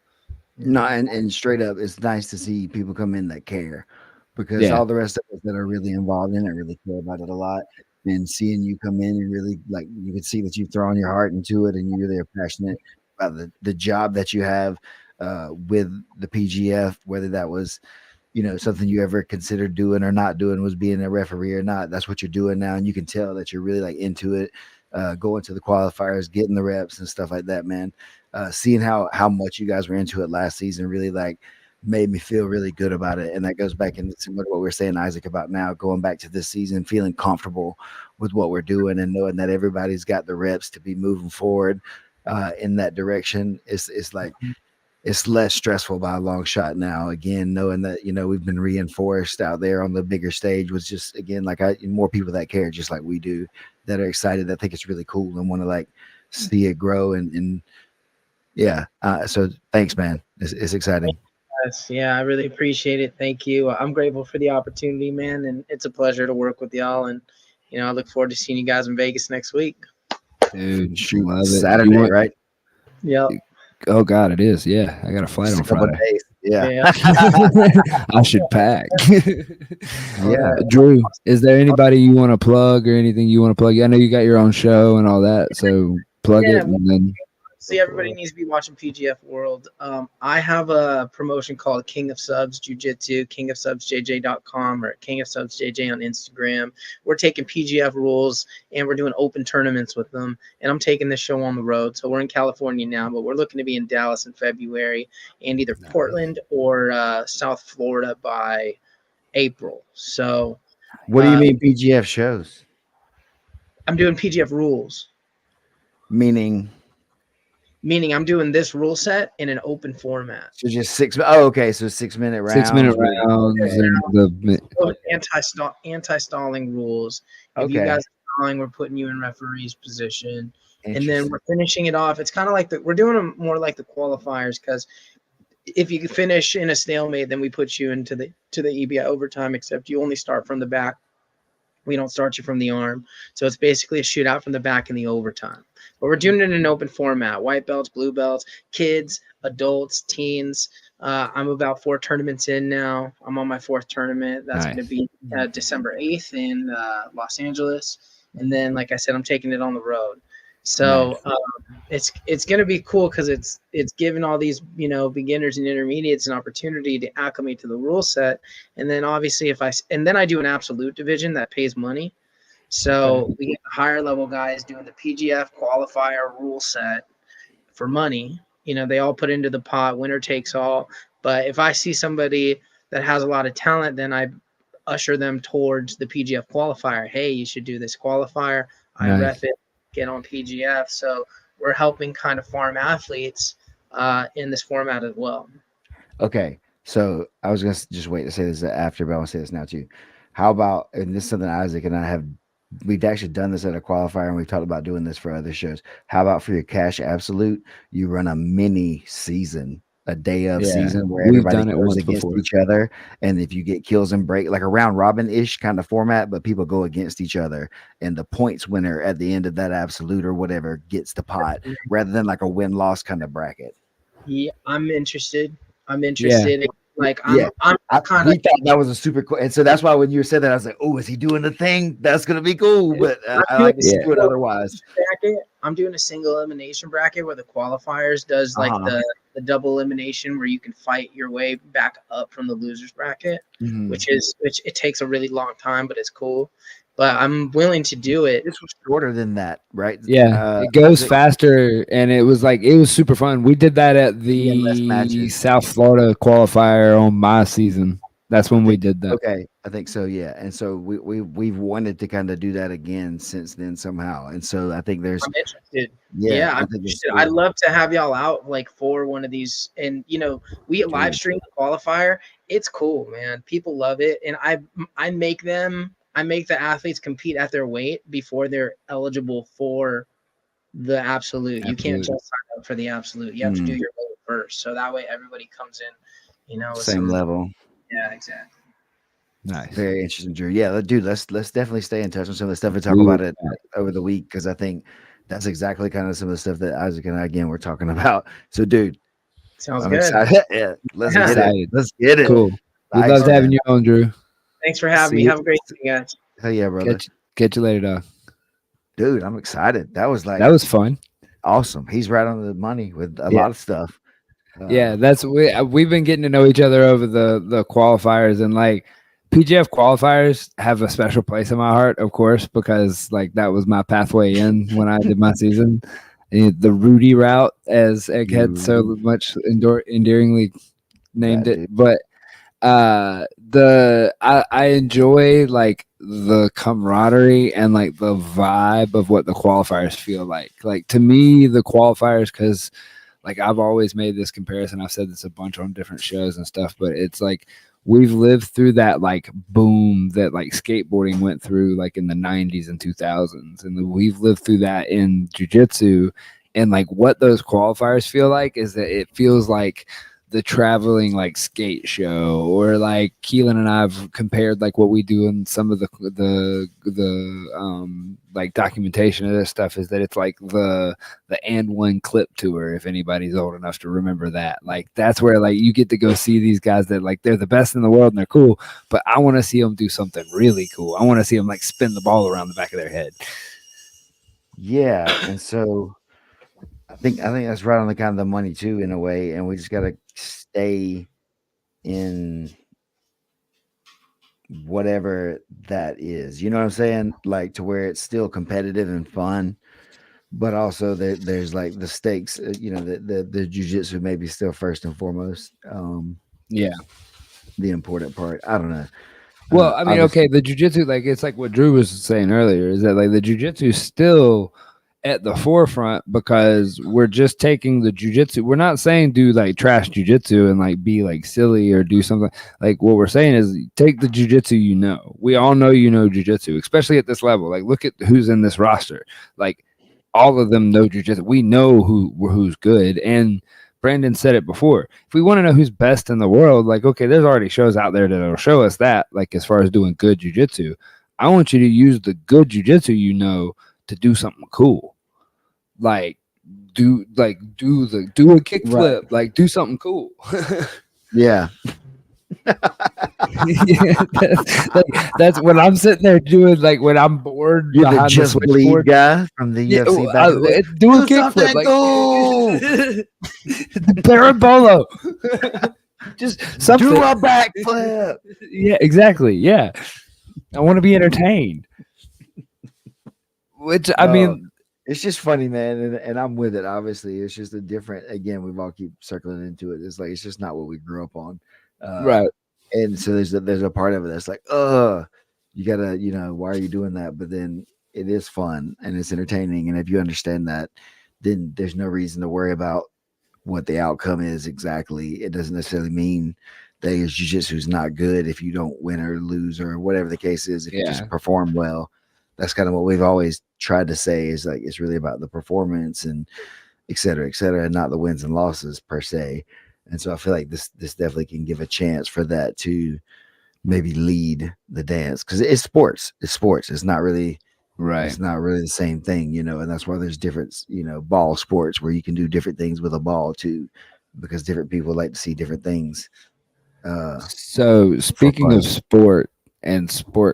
No, and straight up, it's nice to see people come in that care, because all the rest of us that are really involved in it really care about it a lot. And seeing you come in and really like you can see that you've thrown your heart into it and you really are passionate about the job that you have with the PGF, whether that was something you ever considered doing or not doing, was being a referee or not. That's what you're doing now, and you can tell that you're really like into it, going to the qualifiers, getting the reps and stuff like that, man. Seeing how much you guys were into it last season really like made me feel really good about it. And that goes back into what we we're saying, Isaac, about now going back to this season, feeling comfortable with what we're doing and knowing that everybody's got the reps to be moving forward in that direction. It's like it's less stressful by a long shot now. Again, knowing that we've been reinforced out there on the bigger stage was just again like more people that care just like we do, that are excited, that think it's really cool and want to like see it grow and yeah. So thanks, man. It's exciting. Yes, yeah, I really appreciate it. Thank you. I'm grateful for the opportunity, man, and it's a pleasure to work with y'all. And I look forward to seeing you guys in Vegas next week. Dude, Shoot, love it. Saturday, right? Yep. Oh God, it is. Yeah, I got a flight Just on a couple Friday. days. Yeah. I should pack. Yeah. Drew, is there anybody you want to plug or anything you want to plug? I know you got your own show and all that, so plug it and then. See, everybody needs to be watching PGF World. I have a promotion called King of Subs Jiu-Jitsu, kingofsubsjj.com or King of Subs JJ on Instagram. We're taking PGF rules and we're doing open tournaments with them. And I'm taking this show on the road. So we're in California now, but we're looking to be in Dallas in February and either Portland or South Florida by April. So What do you mean PGF shows? I'm doing PGF rules. Meaning I'm doing this rule set in an open format. So just 6. Oh, okay. So 6-minute rounds. 6-minute rounds and anti-stalling rules. If you guys are stalling, we're putting you in referee's position, and then we're finishing it off. It's kind of like we're doing them more like the qualifiers, because if you finish in a stalemate, then we put you into the EBI overtime. Except you only start from the back. We don't start you from the arm. So it's basically a shootout from the back in the overtime. But we're doing it in an open format. White belts, blue belts, kids, adults, teens. I'm about 4 tournaments in now. I'm on my 4th tournament. That's going to be December 8th in Los Angeles. And then, like I said, I'm taking it on the road. So it's going to be cool because it's giving all these beginners and intermediates an opportunity to acclimate to the rule set. And then obviously then I do an absolute division that pays money. So we get the higher level guys doing the PGF qualifier rule set for money. They all put into the pot, winner takes all. But if I see somebody that has a lot of talent, then I usher them towards the PGF qualifier. Hey, you should do this qualifier. I ref it. Get on PGF. So we're helping kind of farm athletes in this format as well. Okay. So I was going to just wait to say this after, but I want to say this now too. How about, and this is something Isaac and I we've actually done this at a qualifier and we've talked about doing this for other shows. How about for your cash absolute, you run a mini season, a day of season where everybody goes against each other. And if you get kills and break, like a round robin-ish kind of format, but people go against each other and the points winner at the end of that absolute or whatever gets the pot rather than like a win-loss kind of bracket. Yeah, I'm interested. Yeah. Like we thought that was a super cool, and so that's why when you said that, I was like, "Oh, is he doing the thing? That's gonna be cool." But I like to see it otherwise. I'm doing a single elimination bracket where the qualifiers does like the double elimination where you can fight your way back up from the losers bracket, Mhm. which it takes a really long time, but it's cool. But I'm willing to do it. This was shorter than that, right? Yeah, it I goes think faster, and it was super fun. We did that at less the matches. South Florida qualifier on my season. That's when we did that. Okay, I think so. Yeah, and so we've wanted to kind of do that again since then somehow, and so I think there's I'm interested. yeah, Yeah, I I'm think it's interested. I'd cool. love to have y'all out like for one of these. And we live Dude. stream the qualifier. It's cool, man. People love it, and I make the athletes compete at their weight before they're eligible for the absolute. You can't Absolute. just sign up for the absolute. You have to do Mm, your weight first, so that way everybody comes in, with same some. level. Yeah, exactly. Nice. Very interesting, Drew. Yeah, dude, let's definitely stay in touch on some of the stuff and talk We will about it over the week because I think that's exactly kind of some of the stuff that Isaac and I again were talking about. So, dude, Sounds I'm good. excited. Yeah, let's get it. Excited. Let's get it. Cool. We Thanks, loved having man. you on, Drew. Thanks for having me. See you. Have a great day, guys. Hell yeah, brother. Catch you later, dog. Dude, I'm excited. That was like That was fun. awesome. He's right on the money with a Yeah. lot of stuff. Yeah, we've been getting to know each other over the qualifiers, and like PGF qualifiers have a special place in my heart, of course, because like that was my pathway in when I did my season. The Rudy route, as Egghead so much endearingly named That it, dude. but I enjoy like the camaraderie and like the vibe of what the qualifiers feel like. Like to me, the qualifiers, because like I've always made this comparison. I've said this a bunch on different shows and stuff, but it's like we've lived through that like boom that like skateboarding went through like in the 90s and 2000s, and we've lived through that in jiu-jitsu. And like what those qualifiers feel like is that it feels like the traveling like skate show, or like Keelan and I've compared like what we do in some of the like documentation of this stuff is that it's like the and one clip tour, if anybody's old enough to remember that. Like that's where like you get to go see these guys that like they're the best in the world and they're cool, but I want to see them do something really cool. I want to see them like spin the ball around the back of their head. Yeah, and so I think that's right on the kind of the money too, in a way, and we just got to stay in whatever that is. You know what I'm saying? Like to where it's still competitive and fun, but also there's like the stakes. The jujitsu maybe still first and foremost. Yeah. The important part. I don't know. Well, I mean, obviously- okay, the jujitsu, like it's like what Drew was saying earlier, is that like the jujitsu is still at the forefront because we're just taking the jujitsu. We're not saying do like trash jujitsu and like be like silly or do something. Like what we're saying is take the jujitsu you know. We all know jujitsu, especially at this level. Like look at who's in this roster. Like all of them know jujitsu. We know who's good. And Brandon said it before. If we want to know who's best in the world, like, okay, there's already shows out there that'll show us that, like, as far as doing good jujitsu. I want you to use the good jujitsu to do something cool. Like, do a kickflip, Right. like, do something cool. Yeah. Yeah, that's when I'm sitting there doing, like, when I'm bored You're the behind the Just Bleed switchboard. guy from the UFC back in the day. Do a Do something kickflip, like cool. Parabolo. Just something. Do a backflip. Yeah, exactly. Yeah. I want to be entertained. Which I mean, it's just funny, man, and I'm with it. Obviously, it's just a different. Again, we've all keep circling into it. It's like it's just not what we grew up on, right? And so there's a part of it that's like, you gotta, why are you doing that? But then it is fun and it's entertaining, and if you understand that, then there's no reason to worry about what the outcome is exactly. It doesn't necessarily mean that your jiu-jitsu is not good if you don't win or lose or whatever the case is. If you just perform well, that's kind of what we've always tried to say is like it's really about the performance and et cetera, and not the wins and losses per se. And so I feel like this definitely can give a chance for that to maybe lead the dance because it's sports. It's not really right. It's not really the same thing, and that's why there's different, ball sports where you can do different things with a ball too, because different people like to see different things. So speaking of sport and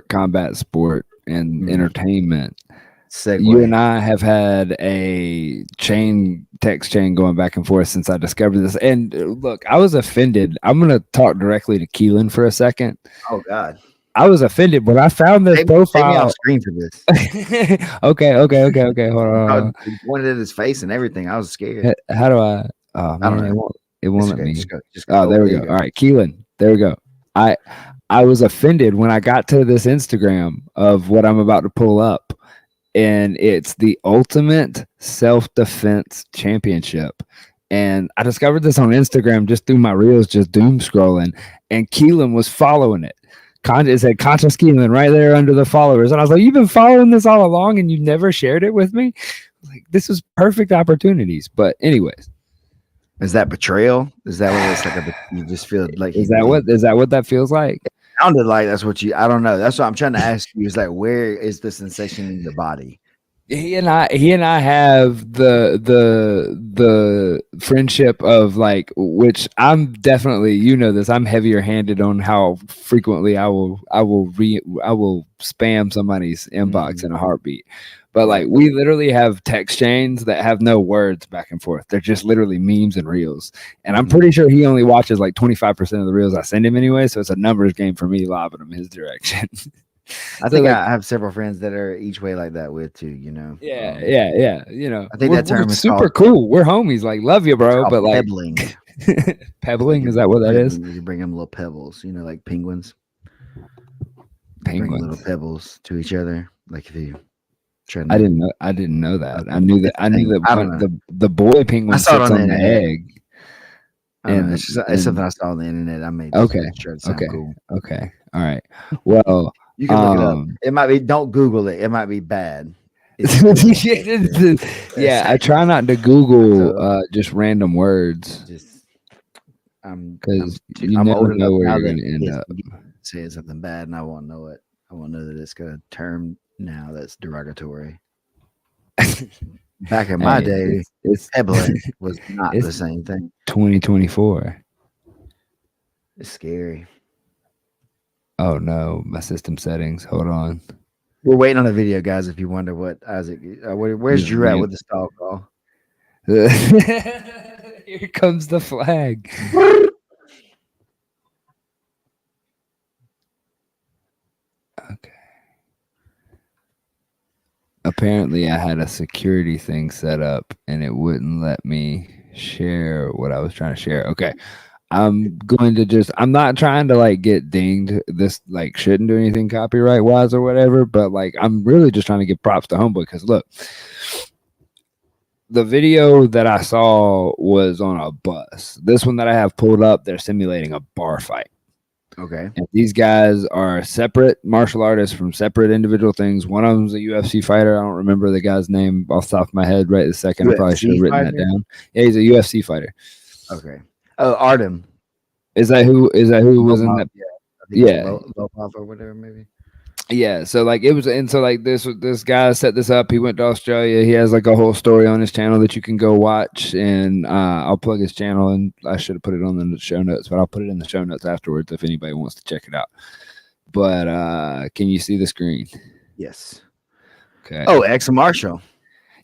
combat sport and entertainment, You and Segue. I have had a text chain going back and forth since I discovered this. And look, I was offended. I'm going to talk directly to Keelan for a second. Oh God. I was offended when I found this Take me off profile. screen for this. Okay. Hold on. He pointed at his face and everything. I was scared. How do I? Oh I don't man, know. it won't It's let okay. me. Just go. Oh, there we go. All right, Keelan. There we go. I was offended when I got to this Instagram of what I'm about to pull up, and it's the Ultimate Self-Defense Championship. And I discovered this on Instagram just through my reels, just doom scrolling, and Keelan was following it. It said Conscious Keelan right there under the followers. And I was like, you've been following this all along and you never shared it with me? Like, this was perfect opportunities. But anyways. Is that betrayal? Is that what it's like? You just feel like is that what that feels like? It sounded like that's what I don't know. That's what I'm trying to ask you. Is like, where is the sensation in your body? He and I have the friendship of like, which I'm definitely, you know this, I'm heavier handed on how frequently I will spam somebody's inbox in a heartbeat. But like, we literally have text chains that have no words back and forth. They're just literally memes and reels. And I'm pretty sure he only watches like 25% of the reels I send him anyway. So it's a numbers game for me lobbing him his direction. I think I have several friends that are each way like that with too, you know. Yeah. You know, I think that term is super cool. We're homies. Like, love you, bro. But like pebbling. Pebbling, is that what that is? You bring them little pebbles, you know, like penguins. Penguins. Bring little pebbles to each other. Like if you I didn't know that. I knew that the boy penguin sits on the egg. And it's something I saw on the internet. I made sure it sound cool. Okay. All right. Well, you can look it up. It might be. Don't Google it. It might be bad. Yeah, I try not to Google just random words. Because you never know where you're going to end up. Saying something bad, and I won't know it. I won't know that it's got a term now that's derogatory. Back in my day, pebbling was not the same thing. 2024. It's scary. Oh no, my system settings. Hold on. We're waiting on a video, guys. If you wonder what Isaac, where's Drew at with the stall call? Here comes the flag. Okay. Apparently, I had a security thing set up, and it wouldn't let me share what I was trying to share. Okay. I'm not trying to like get dinged. This like shouldn't do anything copyright wise or whatever, but like I'm really just trying to give props to Homeboy because look, the video that I saw was on a bus. This one that I have pulled up, they're simulating a bar fight. Okay. And these guys are separate martial artists from separate individual things. One of them's a UFC fighter. I don't remember the guy's name off the top of my head right this second. UFC I probably should have written that down. Yeah, he's a UFC fighter. Okay. Oh, Artem. Is that who was in that? Yeah. Bofofem or whatever, maybe. Yeah. So like it was, and so like this guy set this up. He went to Australia. He has like a whole story on his channel that you can go watch, and I'll plug his channel. And I should have put it on the show notes, but I'll put it in the show notes afterwards if anybody wants to check it out. But can you see the screen? Yes. Okay. Oh, X Marshall.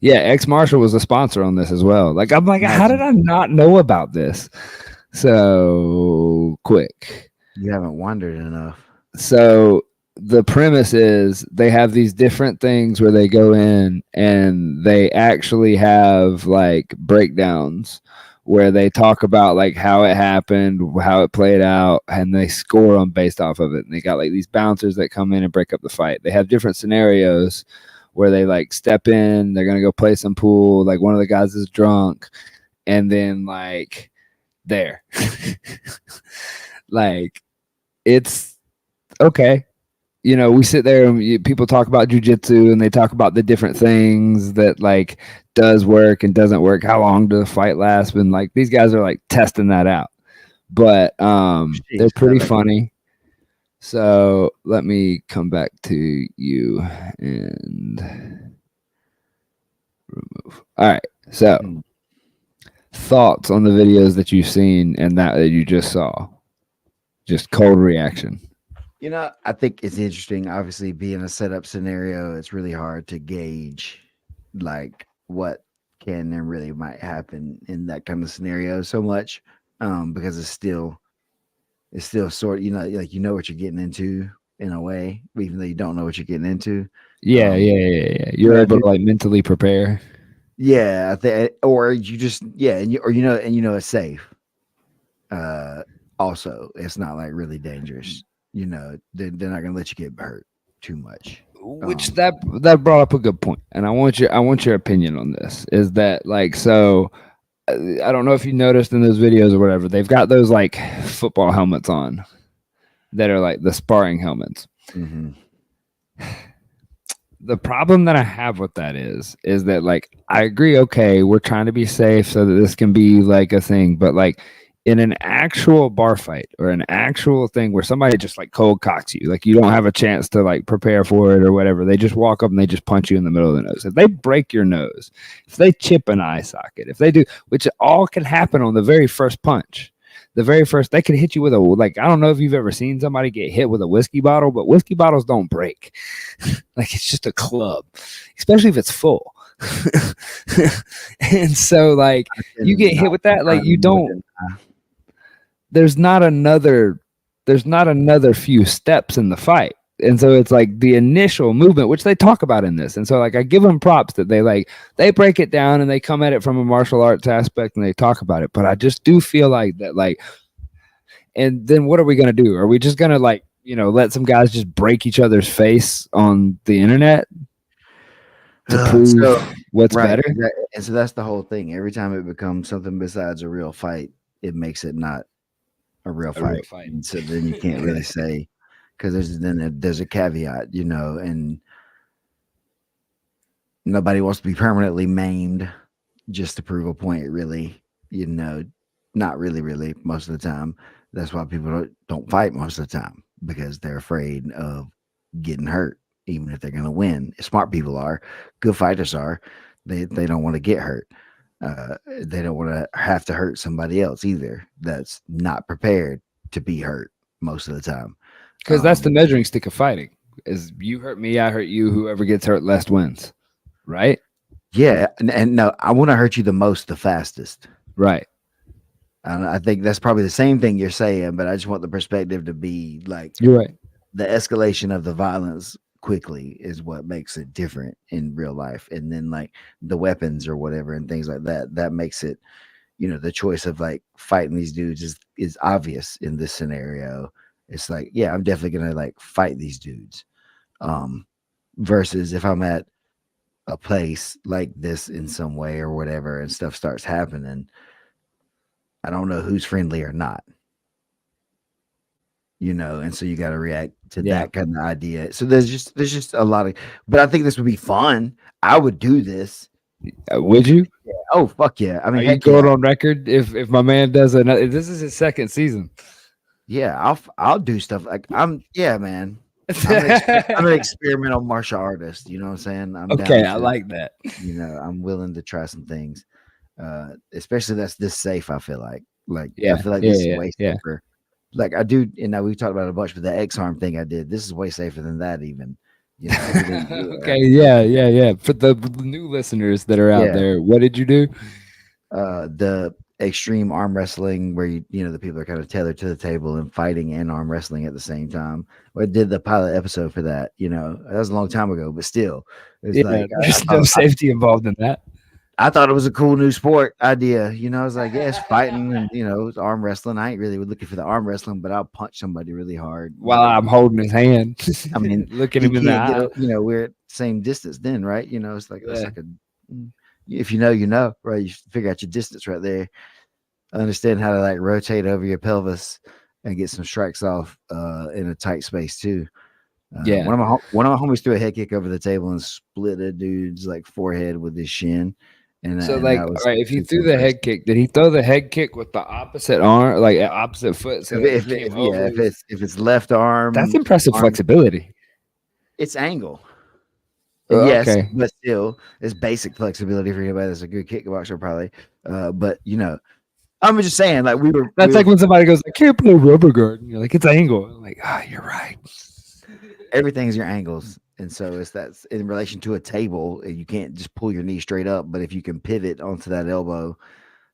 Yeah, X Marshall was a sponsor on this as well. Like I'm like, how did I not know about this? So quick. You haven't wondered enough. So the premise is they have these different things where they go in and they actually have like breakdowns where they talk about like how it happened, how it played out, and they score on based off of it. And they got like these bouncers that come in and break up the fight. They have different scenarios where they like step in, they're going to go play some pool. Like one of the guys is drunk and then like there, like it's okay. You know, we sit there and people talk about jujitsu and they talk about the different things that like does work and doesn't work. How long does the fight last? And like these guys are like testing that out, but they're pretty funny. So let me come back to you and remove. All right. So thoughts on the videos that you've seen and that you just saw? Just cold reaction. I think it's interesting. Obviously, being a setup scenario, it's really hard to gauge like what can and really might happen in that kind of scenario so much, because it's still sort of, like what you're getting into in a way, even though you don't know what you're getting into. Yeah, Um, You're but I able do, to like mentally prepare. yeah, I think, or you just, yeah, and it's safe. Uh, Also, it's not like really dangerous. They're not gonna let you get hurt too much. Which Um, that brought up a good point, and I want your opinion on this. Is that like so? I don't know if you noticed in those videos or whatever. They've got those like football helmets on that are like the sparring helmets. mhm. The problem that I have with that is that like I agree, okay, we're trying to be safe so that this can be like a thing, but like in an actual bar fight or an actual thing where somebody just like cold cocks you, like you don't have a chance to like prepare for it or whatever, they just walk up and they just punch you in the middle of the nose. If they break your nose, if they chip an eye socket, if they do, which all can happen on the very first punch. The very first, they could hit you with a, like, I don't know if you've ever seen somebody get hit with a whiskey bottle, but whiskey bottles don't break. Like it's just a club, especially if it's full. And so like you get hit with that, like you don't, there's not another few steps in the fight. And so it's like the initial movement, which they talk about in this. And so like I give them props that they break it down and they come at it from a martial arts aspect and they talk about it. But I just do feel like that, like, and then what are we gonna do? Are we just gonna like, let some guys just break each other's face on the internet to prove what's Right, better? and so that's the whole thing. Every time it becomes something besides a real fight, it makes it not a real A real fight, fight. and so then you can't really say, because there's a caveat, and nobody wants to be permanently maimed just to prove a point. Really, not really most of the time. That's why people don't fight most of the time, because they're afraid of getting hurt, even if they're going to win. Smart people are, good fighters are. They don't want to get hurt. They don't want to have to hurt somebody else either. That's not prepared to be hurt most of the time. Because that's the measuring stick of fighting. Is you hurt me, I hurt you. Whoever gets hurt less wins, right? Yeah, and no, I want to hurt you the most, the fastest. Right. And I think that's probably the same thing you're saying, but I just want the perspective to be like You're right. the escalation of the violence quickly is what makes it different in real life. And then like the weapons or whatever and things like that, that makes it, the choice of like fighting these dudes is obvious in this scenario. It's like, yeah, I'm definitely gonna like fight these dudes. Versus if I'm at a place like this in some way or whatever and stuff starts happening, I don't know who's friendly or not. And so you got to react to that kind of idea. So there's just a lot of, but I think this would be fun. I would do this. Would you? Yeah. Oh fuck yeah! I mean, are you going on record if my man does another? This is his second season. Yeah, I'll do stuff like yeah, man. I'm an experimental martial artist. You know what I'm saying? I'm okay. I like that. I'm willing to try some things, especially that's this safe. I feel like yeah, I feel like this is way safer. Like I do, and now we've talked about it a bunch, but the X-arm thing I did, this is way safer than that even. Okay, yeah. For the new listeners that are out there, what did you do? The extreme arm wrestling where the people are kind of tethered to the table and fighting and arm wrestling at the same time. I did the pilot episode for that. That was a long time ago, but still, it's like there's no safety involved in that. I thought it was a cool new sport idea. I was like, yeah, it's fighting and it's arm wrestling. I ain't really looking for the arm wrestling, but I'll punch somebody really hard while I'm holding his hand. I mean, looking him in the eye. We're at the same distance then, right? It's like that's like if you know, right? You figure out your distance right there. Understand how to like rotate over your pelvis and get some strikes off in a tight space too. One of my homies threw a head kick over the table and split a dude's like forehead with his shin. And so like, all right, if he threw the head kick, did he throw the head kick with the opposite arm, like opposite foot? So if it's left arm, that's impressive flexibility. It's angle. Yes, okay. But still, it's basic flexibility for anybody that's a good kickboxer, probably. But I'm just saying, like That's like when somebody goes, I can't play rubber guard. And you're like, it's angle. I'm like, you're right. everything's your angles. And so that's in relation to a table. You can't just pull your knee straight up, but if you can pivot onto that elbow,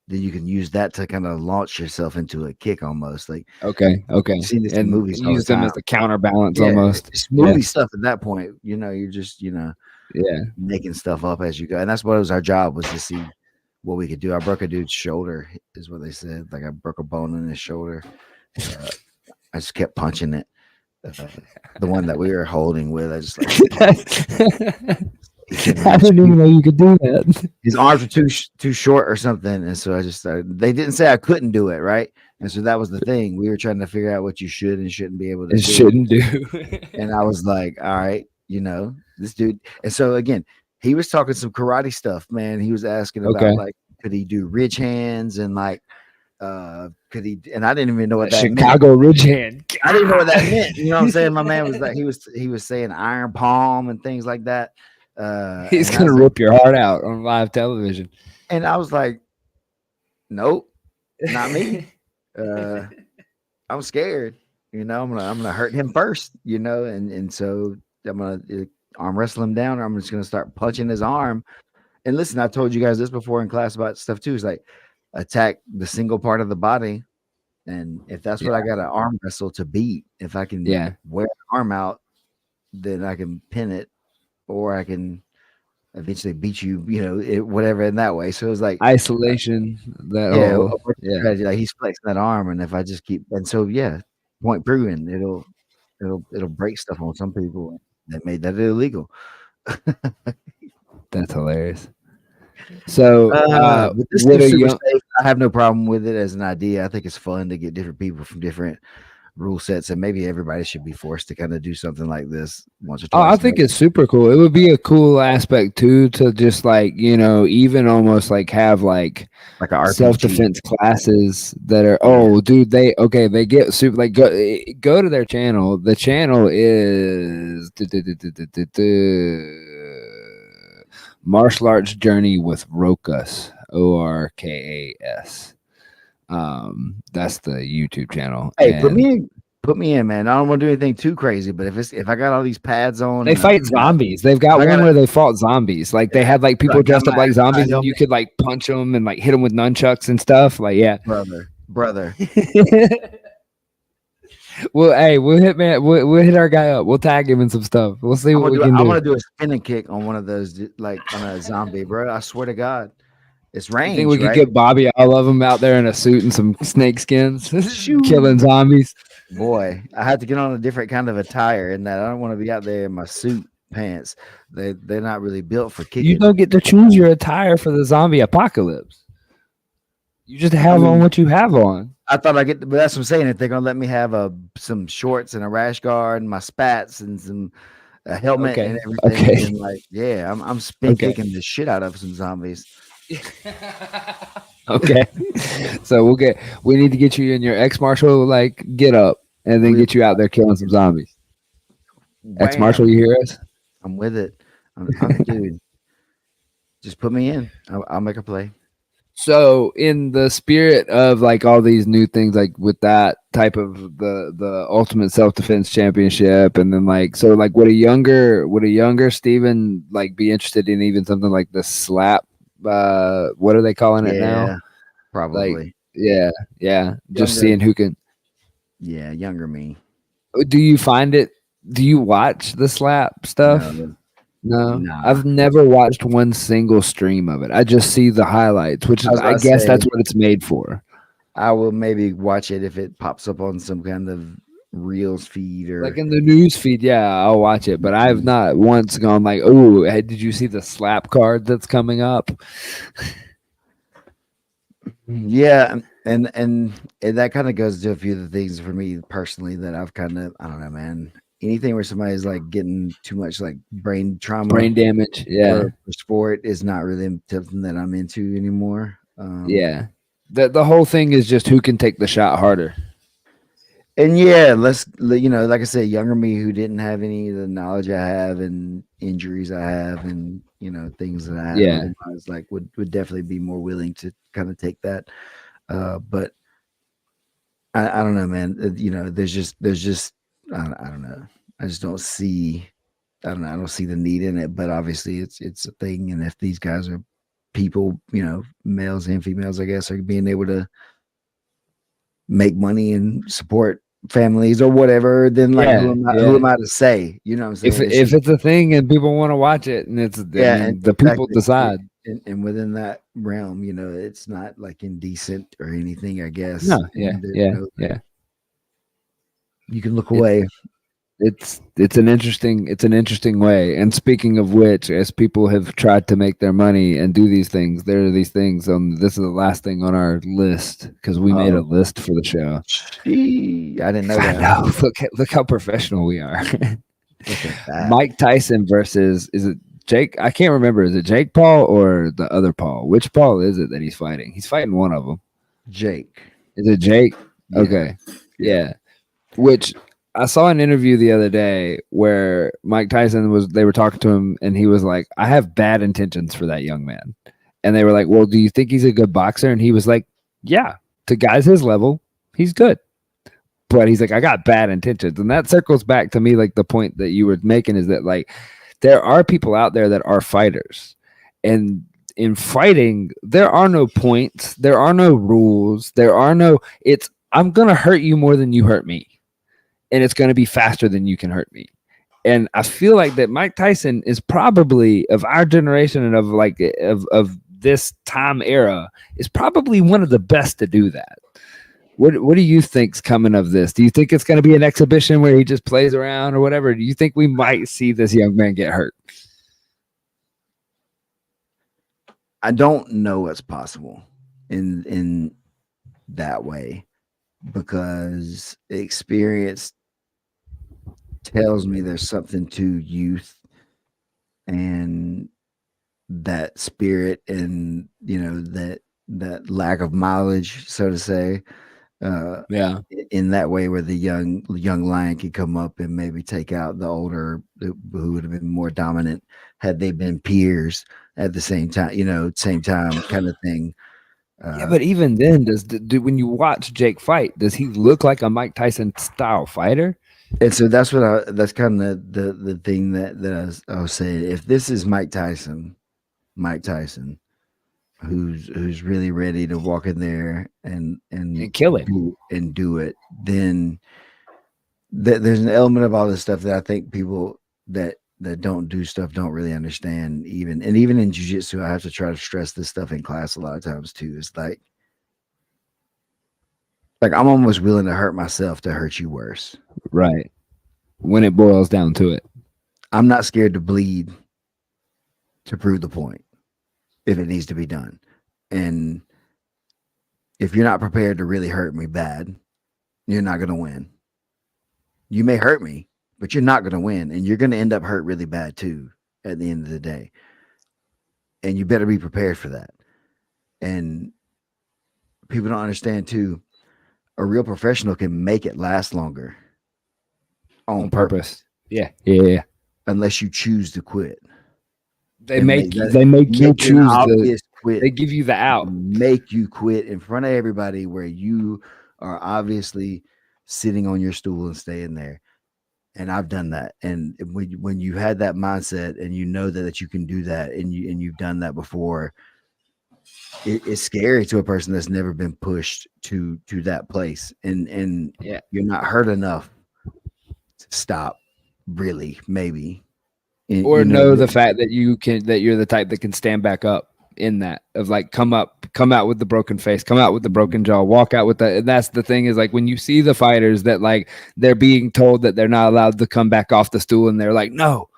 then you can use that to kind of launch yourself into a kick almost. Like Okay. you see this in And movies all the use them time. as the counterbalance Yeah, almost. it's movie stuff at that point. You're just Yeah. making stuff up as you go, and that's what was our job, was to see what we could do. I broke a dude's shoulder, is what they said. Like I broke a bone in his shoulder. I just kept punching it. The one that we were holding with, I just like. I didn't even know you could do that. His arms were too short or something, and so I just started. They didn't say I couldn't do it, right? And so that was the thing. We were trying to figure out what you should and shouldn't be able to do. Shouldn't do. And I was like, all right, this dude. And so again, he was talking some karate stuff, man. He was asking about like, could he do ridge hands and like, could he? And I didn't even know what that Chicago meant. ridge hand. I didn't know what that meant. You know what I'm saying? My man was like, he was saying iron palm and things like that. He's gonna rip your heart out on live television. And I was like, nope, not me. I'm scared. I'm gonna hurt him first. And so I'm gonna arm wrestle him down, or I'm just gonna start punching his arm. And listen, I've told you guys this before in class about stuff too. It's like attack the single part of the body, and if that's what I got to arm wrestle to beat, if I can wear an arm out, then I can pin it, or I can eventually beat you, whatever in that way. So it was like isolation. Like he's flexing that arm, and if I just keep, and so point proven, it'll break stuff on some people that made that illegal. That's hilarious. So this thing's super safe. I have no problem with it as an idea. I think it's fun to get different people from different rule sets, and maybe everybody should be forced to kind of do something like this once or twice. I think it's super cool. It would be a cool aspect too, to just like, even almost like have like self-defense classes that are they get super, like go to their channel. The channel is Martial Arts Journey with Rokas, ORKAS. That's the YouTube channel. Hey, put me in, man. I don't want to do anything too crazy, but if I got all these pads on, they fight zombies. They've got one where they fought zombies. Like they had like people dressed up like zombies, and you could like punch them and like hit them with nunchucks and stuff. Like brother. Well, hey, we'll hit our guy up. We'll tag him in some stuff. We'll see what we can do. I want to do a spinning kick on one of those, like on a zombie, bro. I swear to God, it's range. I think we could get Bobby all of them out there in a suit and some snake skins, killing zombies. Boy, I have to get on a different kind of attire in that. I don't want to be out there in my suit pants. They're not really built for kicking. You don't get to choose your attire for the zombie apocalypse. You just have on what you have on. I thought but that's what I'm saying. If they're gonna let me have some shorts and a rash guard and my spats and some helmet and everything, and I'm spin kicking the shit out of some zombies. Okay, so we need to get you in your ex-marshal like get up, and then get you out there killing some zombies. Ex-marshal, you hear us? I'm with it. I'm dude. Just put me in. I'll make a play. So in the spirit of like all these new things, like with that type of the Ultimate Self-Defense Championship, and then would a younger Steven like be interested in even something like the slap? What are they calling it now? Probably. Just seeing who can. Yeah, younger me. Do you find it? Do you watch the slap stuff? No, I've never watched one single stream of it. I just see the highlights, which I guess that's what it's made for. I will maybe watch it if it pops up on some kind of Reels feed or like in the news feed. Yeah, I'll watch it, but I've not once gone like, "Oh, did you see the slap card that's coming up?" Yeah, and that kind of goes to a few of the things for me personally that I've kind of, I don't know, man. Anything where somebody's like getting too much like brain trauma, brain damage, for sport is not really something that I'm into anymore. The whole thing is just who can take the shot harder. And let's, like I said, younger me who didn't have any of the knowledge I have and injuries I have and things that I have, I was like would definitely be more willing to kind of take that. But I don't know, man. You know, there's just I don't know. I just don't see. I don't know. I don't see the need in it. But obviously, it's a thing. And if these guys are people, you know, males and females, I guess, are being able to make money and support families or whatever, then like Yeah, who am I to say? You know what I'm saying? if it's a thing and people want to watch it, and it's, I mean, the people exactly. decide. And within that realm, you know, it's not like indecent or anything, I guess. No, And there's no, you can look away. It's an interesting way. And speaking of which, as people have tried to make their money and do these things, there are these things. This is the last thing on our list because we made a list for the show. Gee, I didn't know that. I know. Look how professional we are. Mike Tyson versus, is it Jake? I can't remember. Is it Jake Paul or the other Paul? Which Paul is it that he's fighting? He's fighting one of them. Jake. Is it Jake? Yeah. Okay. Yeah. Which I saw an interview the other day where Mike Tyson they were talking to him and he was like, I have bad intentions for that young man. And they were like, well, do you think he's a good boxer? And he was like, yeah, to guys his level, he's good. But he's like, I got bad intentions. And that circles back to me, like the point that you were making is that like there are people out there that are fighters. And in fighting, there are no points, there are no rules, I'm going to hurt you more than you hurt me. And it's going to be faster than you can hurt me. And I feel like that Mike Tyson is probably, of our generation and of this time era, is probably one of the best to do that. What do you think's coming of this? Do you think it's going to be an exhibition where he just plays around or whatever? Do you think we might see this young man get hurt? I don't know what's possible in that way, because experience tells me there's something to youth and that spirit, and you know, that lack of mileage, so to say, in that way, where the young lion could come up and maybe take out the older, who would have been more dominant had they been peers at the same time, you know, same time kind of thing. But even then, when you watch Jake fight, does he look like a Mike Tyson style fighter? And so that's that's kind of the thing that I was saying. If this is Mike Tyson, who's really ready to walk in there and kill it and do it, then there's an element of all this stuff that I think people that don't do stuff don't really understand. Even in jiu-jitsu, I have to try to stress this stuff in class a lot of times too. It's like I'm almost willing to hurt myself to hurt you worse. Right. When it boils down to it. I'm not scared to bleed to prove the point if it needs to be done. And if you're not prepared to really hurt me bad, you're not going to win. You may hurt me, but you're not going to win. And you're going to end up hurt really bad too at the end of the day. And you better be prepared for that. And people don't understand too, a real professional can make it last longer on purpose. Yeah. Unless you choose to quit. They make you choose to quit. They give you the out. Make you quit in front of everybody where you are obviously sitting on your stool and staying there. And I've done that. And when you had that mindset and you know that you can do that, and you've done that before, it's scary to a person that's never been pushed to that place. And you're not hurt enough to stop, really, maybe. Or know the fact that you're the type that can stand back up in that, of like, come out with the broken face, come out with the broken jaw, walk out with and that's the thing, is like when you see the fighters that like they're being told that they're not allowed to come back off the stool and they're like, no,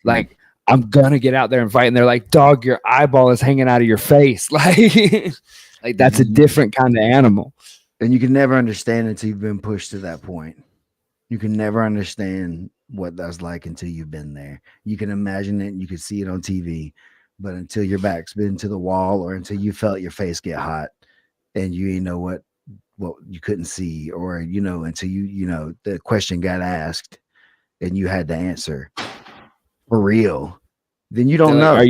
like I'm gonna get out there and fight, and they're like, dog, your eyeball is hanging out of your face. Like that's a different kind of animal. And you can never understand until you've been pushed to that point. You can never understand what that's like until you've been there. You can imagine it, you can see it on TV, but until your back's been to the wall, or until you felt your face get hot and you ain't know what you couldn't see, or until you the question got asked and you had to answer for real, then you don't know.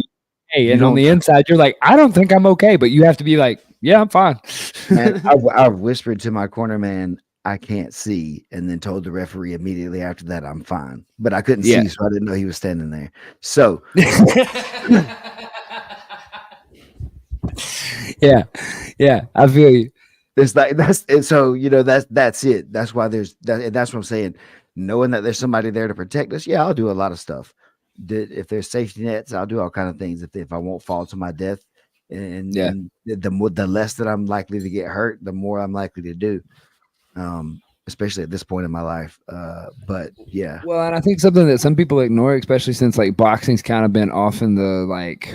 And on the inside, you're like, I don't think I'm okay, but you have to be like, Yeah, I'm fine. Man, I've whispered to my corner man, I can't see, and then told the referee immediately after that I'm fine. But I couldn't Yeah. see, so I didn't know he was standing there. So Yeah. Yeah. I feel you. it's like that's and so that's it. That's why that's what I'm saying. Knowing that there's somebody there to protect us, yeah, I'll do a lot of stuff. If there's safety nets, I'll do all kind of things. If I won't fall to my death, Yeah. and the less that I'm likely to get hurt, the more I'm likely to do. Especially at this point in my life. But yeah, Well, and I think something that some people ignore, especially since like boxing's kind of been off in the like,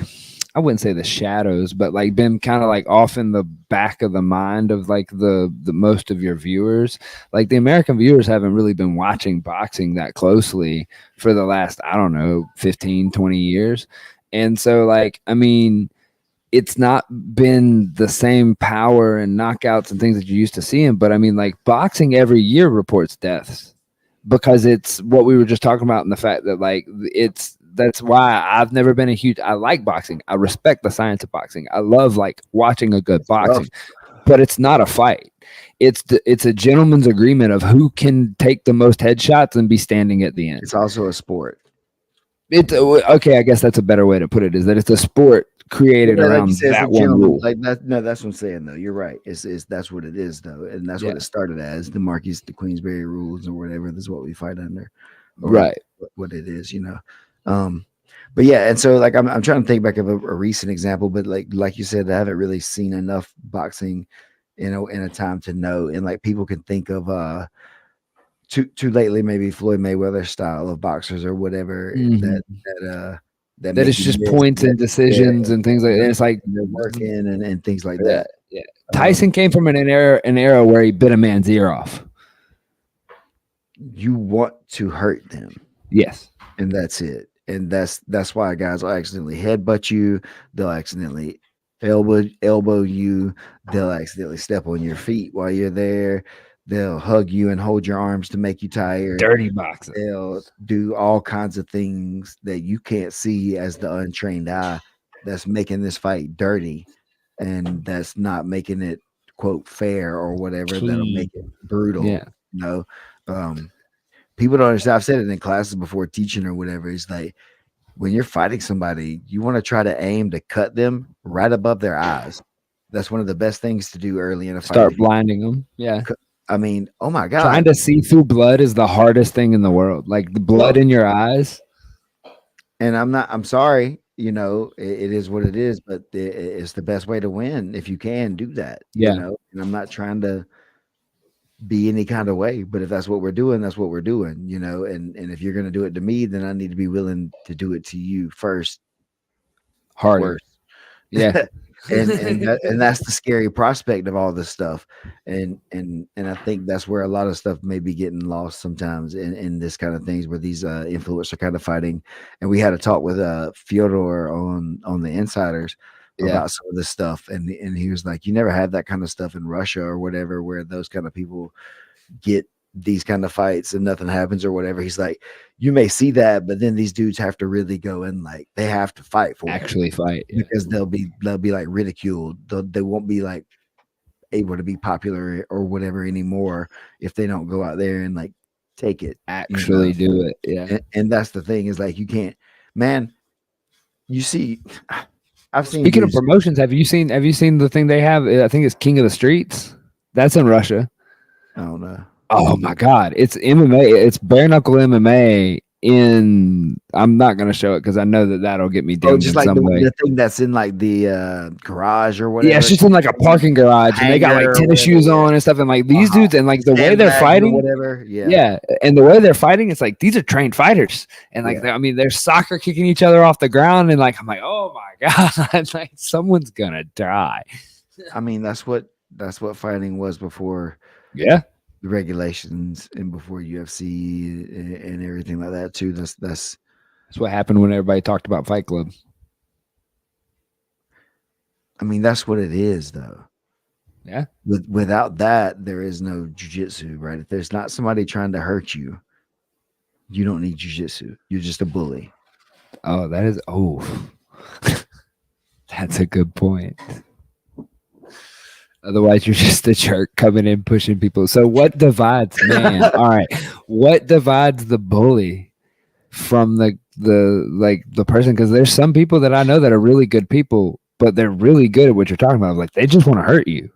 I wouldn't say the shadows, but like been kind of like off in the back of the mind of like the most of your viewers. Like the American viewers haven't really been watching boxing that closely for the last, I don't know, 15, 20 years. And so like, I mean, it's not been the same power and knockouts and things that you used to seeing, but I mean, like boxing every year reports deaths because it's what we were just talking about, and the fact that like that's why I've never been a huge. I like boxing. I respect the science of boxing. I love like watching a good boxing, but it's not a fight. It's a gentleman's agreement of who can take the most headshots and be standing at the end. it's also a sport. It's okay. I guess that's a better way to put it. Is that it's a sport created Yeah, like around you said, it's that a one gentleman. rule. Like that. No, that's what I'm saying though. You're right. It's that's what it is though, and that's what Yeah. it started as the the Queensberry rules or whatever. This is what we fight under, or Right. what it is, But yeah, and so like I'm trying to think back of a recent example, but like you said, I haven't really seen enough boxing, in a time to know, and like people can think of too lately maybe Floyd Mayweather style of boxers or whatever Mhm. that That make it's you just miss. points and decisions and things like that. It's like They're working and things like yeah, that. yeah. Tyson came from an era where he bit a man's ear off. You want to hurt them, Yes. and that's it. And that's why guys will accidentally headbutt you. They'll accidentally elbow you. They'll accidentally step on your feet while you're there. They'll hug you and hold your arms to make you tired. Dirty boxing. They'll do all kinds of things that you can't see as the untrained eye that's making this fight dirty, and that's not making it quote fair or whatever. That'll Clean. make it brutal. Yeah. People don't understand. I've said it in classes before teaching or whatever. It's like when you're fighting somebody, you want to try to aim to cut them right above their eyes. That's one of the best things to do early in a fight. Start blinding them. Yeah. I mean, oh my God. Trying to see through blood is the hardest thing in the world. Like the blood in your eyes. And I'm sorry, it is what it is, but it's the best way to win if you can do that, Yeah. and I'm not trying to be any kind of way, but if that's what we're doing, that's what we're doing, and if you're going to do it to me, then I need to be willing to do it to you first. Harder. Worse. Yeah. and that's the scary prospect of all this stuff, and I think that's where a lot of stuff may be getting lost sometimes in this kind of things where these influencers are kind of fighting. And we had a talk with Fyodor on the Insiders about some of this stuff, and he was like, you never had that kind of stuff in Russia or whatever, where those kind of people get these kind of fights and nothing happens or whatever. He's like, you may see that, but then these dudes have to really go in, like they have to fight for Actually fight. it, because they'll be like ridiculed. They won't be like able to be popular or whatever anymore if they don't go out there and like take it. Actually do it. Yeah. And that's the thing, is like you can't, man. You see, I've seen. Speaking of promotions, have you seen the thing they have? I think it's King of the Streets. That's in Russia. I don't know. Oh my God. It's MMA. It's bare knuckle MMA I'm not going to show it because I know that'll get me dinged just in like some way. the thing that's in like the garage or whatever. Yeah, it's just in like a parking garage and they got like tennis shoes on and stuff. And like these dudes and like the way they're fighting, whatever. Yeah. Yeah. And the way they're fighting, it's like these are trained fighters. And like, they're soccer kicking each other off the ground. And like, I'm like, oh my God, like someone's going to die. I mean, that's what fighting was before. Yeah. The regulations and before UFC and everything like that too. That's what happened when everybody talked about Fight Club. I mean, that's what it is, though. Yeah. Without that, there is no jiu-jitsu, right? If there's not somebody trying to hurt you, you don't need jiu-jitsu. You're just a bully. Oh, that's a good point. Otherwise, you're just a jerk coming in pushing people. So what divides man? All right, what divides the bully from the person? Because there's some people that I know that are really good people, but they're really good at what you're talking about. Like they just want to hurt you.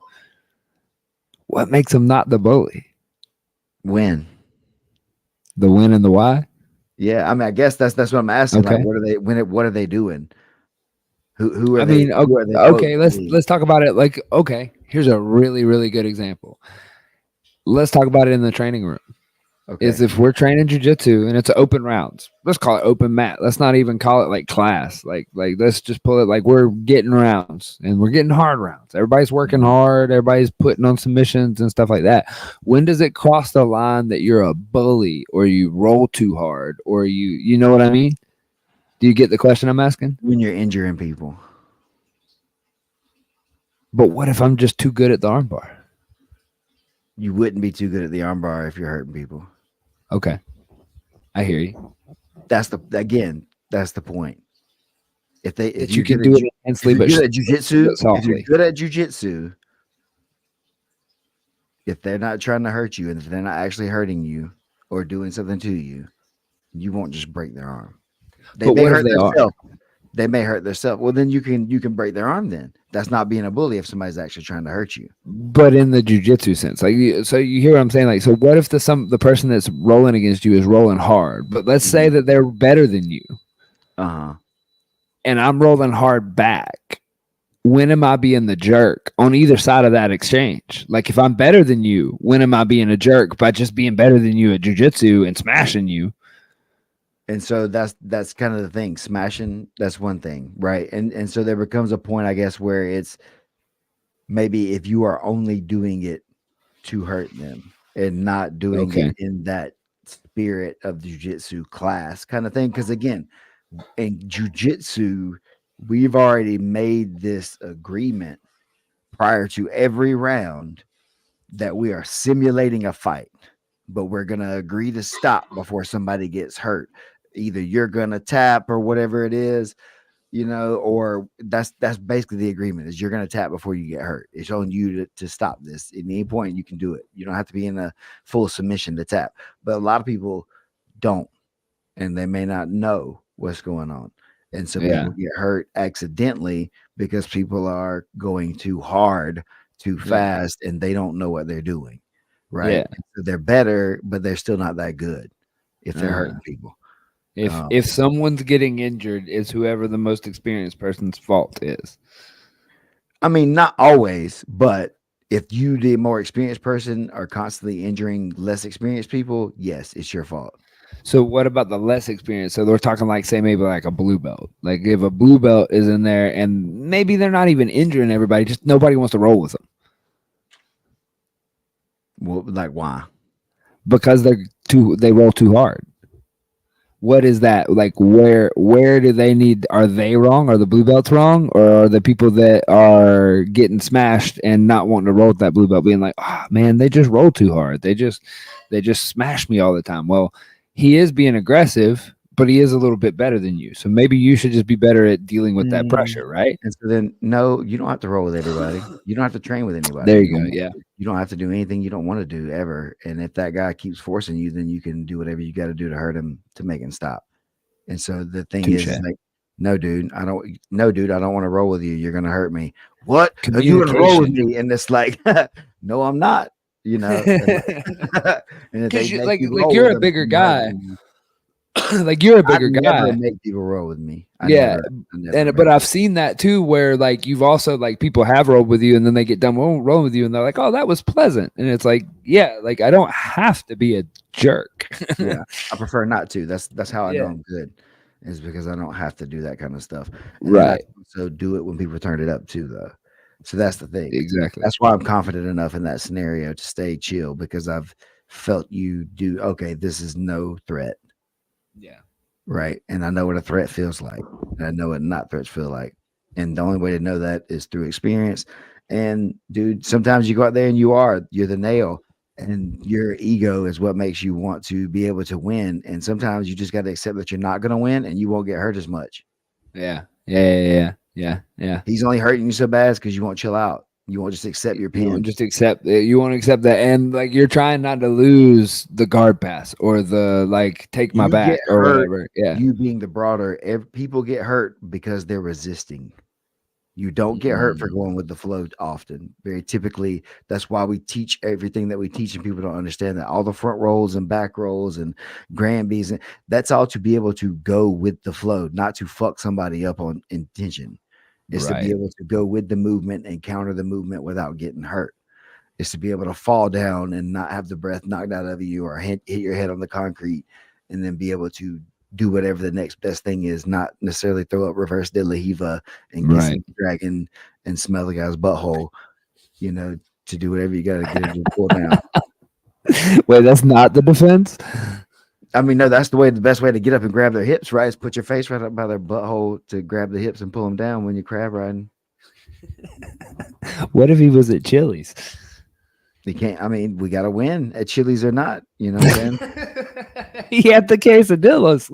What makes them not the bully? When? The when and the why. Yeah, I mean, I guess that's what I'm asking. Like, Okay. what are they doing? Who are I they? mean, Who are they? okay, let's talk about it. Like, okay, here's a really really good example. Let's talk about it in the training room. Okay. Is if we're training jujitsu and it's open rounds, let's call it open mat. Let's not even call it like class. Like let's just pull it like we're getting rounds and we're getting hard rounds. Everybody's working hard. Everybody's putting on submissions and stuff like that. When does it cross the line that you're a bully or you roll too hard or you know what I mean? Do you get the question I'm asking? When you're injuring people. But what if I'm just too good at the armbar? You wouldn't be too good at the armbar if you're hurting people. Okay, I hear you. That's the point. If That you're you can good do at it intensely, if but you're good at jujitsu, if softly. you're good at jujitsu, if they're not trying to hurt you and if they're not actually hurting you or doing something to you, you won't just break their arm. They But may what if hurt they are? themselves. They may hurt themselves. Well, then you can break their arm. Then that's not being a bully if somebody's actually trying to hurt you. But in the jujitsu sense, like, so you hear what I'm saying? Like, so what if the person that's rolling against you is rolling hard, but let's say that they're better than you, and I'm rolling hard back. When am I being the jerk on either side of that exchange? Like, if I'm better than you, when am I being a jerk by just being better than you at jujitsu and smashing you? And so that's kind of the thing. Smashing, that's one thing, right? And so there becomes a point, I guess, where it's maybe if you are only doing it to hurt them and not doing Okay. it in that spirit of jujitsu class kind of thing. Because again, in jujitsu, we've already made this agreement prior to every round that we are simulating a fight, but we're going to agree to stop before somebody gets hurt. Either you're going to tap or whatever it is, or that's basically the agreement is you're going to tap before you get hurt. It's on you to stop this. At any point you can do it. You don't have to be in a full submission to tap. But a lot of people don't, and they may not know what's going on. And so Yeah. people get hurt accidentally because people are going too hard, too fast, and they don't know what they're doing. Right. Yeah. So they're better, but they're still not that good if they're hurting people. If someone's getting injured, it's whoever the most experienced person's fault is. I mean, not always, but if you, the more experienced person, are constantly injuring less experienced people, yes, it's your fault. So what about the less experienced? So we're talking like, say, maybe like a blue belt. Like if a blue belt is in there and maybe they're not even injuring everybody, just nobody wants to roll with them. Well, like why? Because they roll too hard. What is that? Like where do they need? Are they wrong? Are the blue belts wrong? Or are the people that are getting smashed and not wanting to roll with that blue belt being like, oh man, they just roll too hard. They just smash me all the time. Well, he is being aggressive, but he is a little bit better than you. So maybe you should just be better at dealing with that pressure, right? And so then, no, you don't have to roll with everybody. You don't have to train with anybody. There you go. Yeah. You don't have to do anything you don't want to do ever. And if that guy keeps forcing you, then you can do whatever you got to do to hurt him to make him stop. And so the thing is like, no, dude, I don't want to roll with you. You're going to hurt me. What? Are you going to roll with me? And it's like, no, I'm not. And because like you're a bigger guy. Like you're a bigger guy. I never make people roll with me. But I've seen that too, where like you've also like people have rolled with you and then they get done rolling with you and they're like, oh, that was pleasant. And it's like, yeah, like I don't have to be a jerk. Yeah, I prefer not to. That's how I know I'm good, is because I don't have to do that kind of stuff. Right. So do it when people turn it up too, though. So that's the thing. Exactly. That's why I'm confident enough in that scenario to stay chill, because I've felt you do, okay, this is no threat. Yeah. Right. And I know what a threat feels like. And I know what not threats feel like. And the only way to know that is through experience. And dude, sometimes you go out there and you're the nail, and your ego is what makes you want to be able to win. And sometimes you just got to accept that you're not going to win and you won't get hurt as much. Yeah. He's only hurting you so bad because you won't chill out. You won't just accept your You pin. won't just accept it. You won't accept that. And like you're trying not to lose the guard pass or the like take my You back get or hurt. whatever. Yeah. You being the broader, people get hurt because they're resisting. You don't get hurt for Mm, going with the flow often. Very typically, that's why we teach everything that we teach, and people don't understand that all the front rolls and back rolls and Granbys, and that's all to be able to go with the flow, not to fuck somebody up on intention. It's to be right. able to go with the movement and counter the movement without getting hurt. It's to be able to fall down and not have the breath knocked out of you or hit your head on the concrete and then be able to do whatever the next best thing is, not necessarily throw up reverse de la Hiva and get some dragon and smell the guy's butthole, you know, to do whatever you got to get him to pull down. Wait, that's not the defense? I mean, no, that's the best way to get up and grab their hips, right? Is put your face right up by their butthole to grab the hips and pull them down when you're crab riding. What if he was at Chili's? They can't. I mean, we got to win at Chili's or not. You know what I'm saying? He had the quesadillas.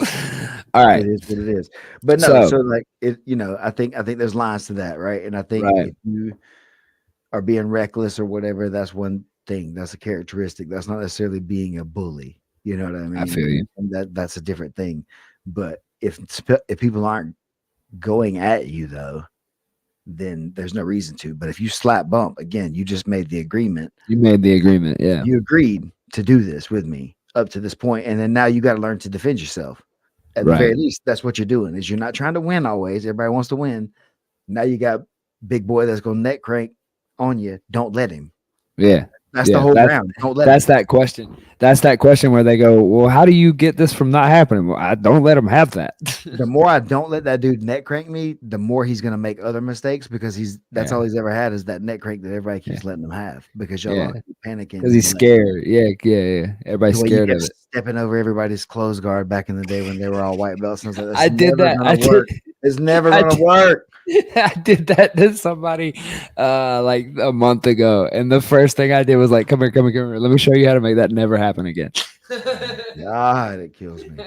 All right. It is what it is. But no, so like it, you know, I think there's lines to that, right? And I think if you are being reckless or whatever, that's one thing. That's a characteristic. That's not necessarily being a bully. You know what I mean? I feel you. And that's a different thing. But if people aren't going at you though, then there's no reason to. But if you slap bump, again, you just made the agreement. You made the agreement, yeah. You agreed to do this with me up to this point, and then now you got to learn to defend yourself. At the very least, that's what you're doing. Is you're not trying to win always. Everybody wants to win. Now you got big boy that's gonna neck crank on you. Don't let him. Yeah. That's the whole round. Don't let that's him. that question. That's that question where they go, well, how do you get this from not happening? Well, I don't let him have that. The more I don't let that dude neck crank me, the more he's gonna make other mistakes because that's all he's ever had is that neck crank that everybody keeps letting him have because y'all are panicking. Because he's scared. Yeah. Everybody's scared of it. Stepping over everybody's clothes guard back in the day when they were all white belts. And I was like, I did that. It's never gonna work. I did that to somebody like a month ago, and the first thing I did was like, come here. Let me show you how to make that never happen again. God, it kills me.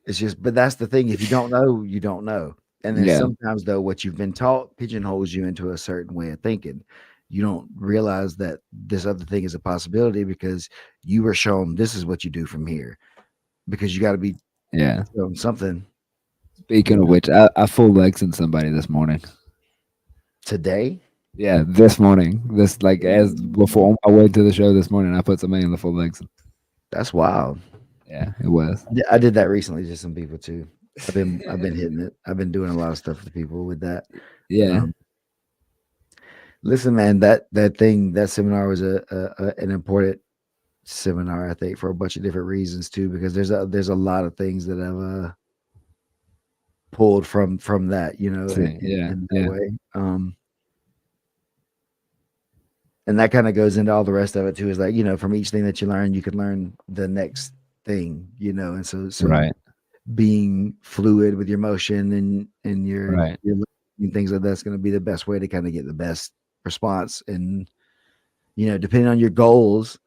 It's just, but that's the thing. If you don't know, you don't know. And then sometimes though, what you've been taught pigeonholes you into a certain way of thinking. You don't realize that this other thing is a possibility because you were shown this is what you do from here. Because you got to be shown something. Speaking of which, I full legs in somebody this morning. Today? Yeah, this morning. This like as before on my way to the show this morning, I put somebody in the full legs. That's wild. Yeah, it was. I did that recently to some people too. I've been hitting it. I've been doing a lot of stuff with people with that. Yeah. Listen, man, that seminar was an important seminar, I think, for a bunch of different reasons too, because there's a lot of things that I've pulled from that, you know, in that way. And that kind of goes into all the rest of it too, is like, you know, from each thing that you learn, you could learn the next thing, you know, and so being fluid with your motion and your things like that's going to be the best way to kind of get the best response. And, you know, depending on your goals,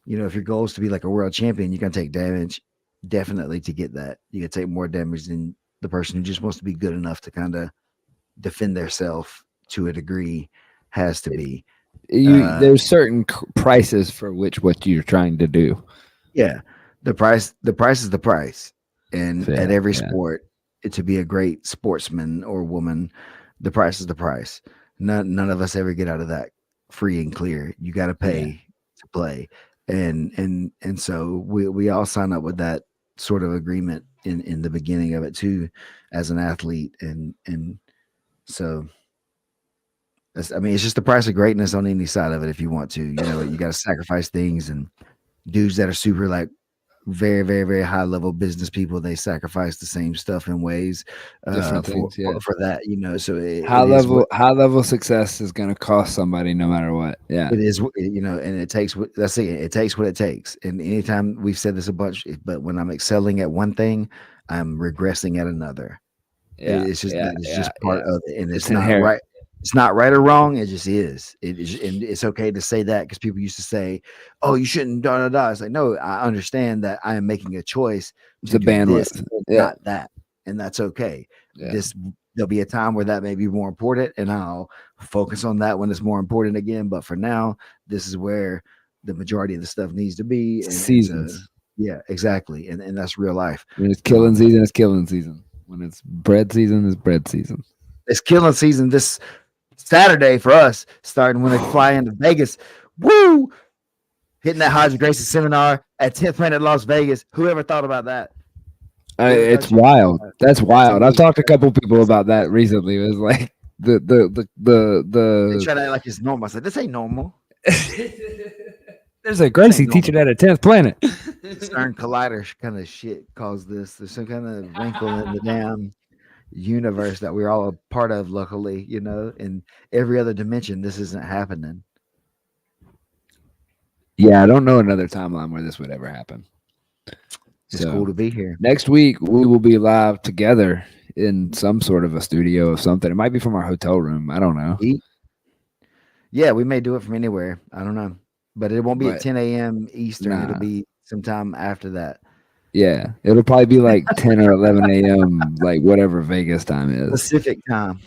you know, if your goal is to be like a world champion, you can take damage definitely to get that. You can take more damage than the person who just wants to be good enough to kind of defend themselves to a degree has to be. There's certain prices for what you're trying to do. Yeah. The price is the price. And at every sport, to be a great sportsman or woman, the price is the price. None of us ever get out of that free and clear. You got to pay to play. And so we all sign up with that sort of agreement in the beginning of it too, as an athlete. And so it's just the price of greatness on any side of it. If you want to, you know, you got to sacrifice things, and dudes that are super like very, very, very high level business people, they sacrifice the same stuff in ways different things for that, you know. So high level success is going to cost somebody no matter what. Yeah, it is, you know, and it takes what it takes. And anytime, we've said this a bunch, but when I'm excelling at one thing, I'm regressing at another. It's just part of it, and it's not inherent. Right. It's not right or wrong. It just is. It is, and it's okay to say that, because people used to say, "Oh, you shouldn't." It's like, no, I understand that I am making a choice to do bandwidth, not that, and that's okay. there'll be a time where that may be more important, and I'll focus on that when it's more important again. But for now, this is where the majority of the stuff needs to be. And Seasons. yeah, exactly. And that's real life. When it's killing season, it's killing season. When it's bread season, it's bread season. It's killing season this Saturday for us, starting when they fly into Vegas. Woo! Hitting that Hodge Gracie seminar at 10th Planet Las Vegas. Whoever thought about that? It's wild. That's wild. I've talked to a couple people about that recently. It was like They try to act like it's normal. I said, this ain't normal. There's a Gracie teaching at a 10th Planet. CERN collider kind of shit caused this. There's some kind of wrinkle in the damn universe that we're all a part of, luckily, you know, in every other dimension. This isn't happening. Yeah, I don't know another timeline where this would ever happen. It's cool to be here. Next week, we will be live together in some sort of a studio of something. It might be from our hotel room. I don't know. Yeah, we may do it from anywhere. I don't know. But it won't be at 10 a.m. Eastern. Nah. It'll be sometime after that. Yeah, it'll probably be like 10 or 11 a.m., like whatever Vegas time is. Pacific time.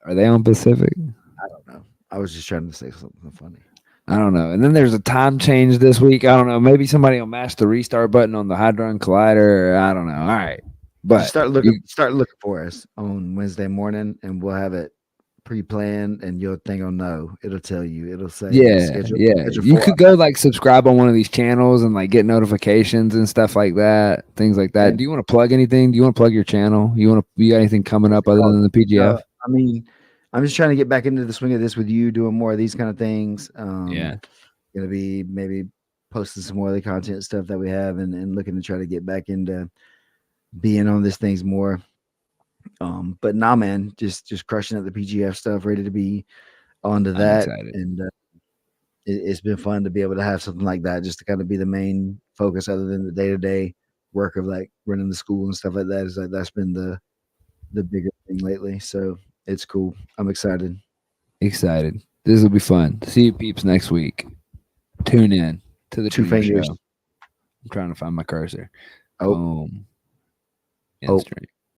Are they on Pacific? I don't know. I was just trying to say something funny. I don't know. And then there's a time change this week. I don't know. Maybe somebody will mash the restart button on the Hadron Collider. I don't know. All right. But just start looking for us on Wednesday morning, and we'll have it pre-planned, and your thing will know. It'll tell you. It'll say, schedule you could go like subscribe on one of these channels and like get notifications and stuff like that, things like that. Yeah. Do you want to plug anything? Do you want to plug your channel? You got anything coming up other than the PGF? I mean, I'm just trying to get back into the swing of this with you, doing more of these kind of things. Gonna be maybe posting some more of the content stuff that we have, and looking to try to get back into being on these things more. But nah, man, just crushing at the PGF stuff, ready to be onto that. And it's been fun to be able to have something like that, just to kind of be the main focus, other than the day-to-day work of like running the school and stuff like that. Is like that's been the bigger thing lately. So it's cool. I'm excited. This will be fun. See you peeps next week. Tune in to the Two Fingers show. I'm trying to find my cursor. Oh. Boom.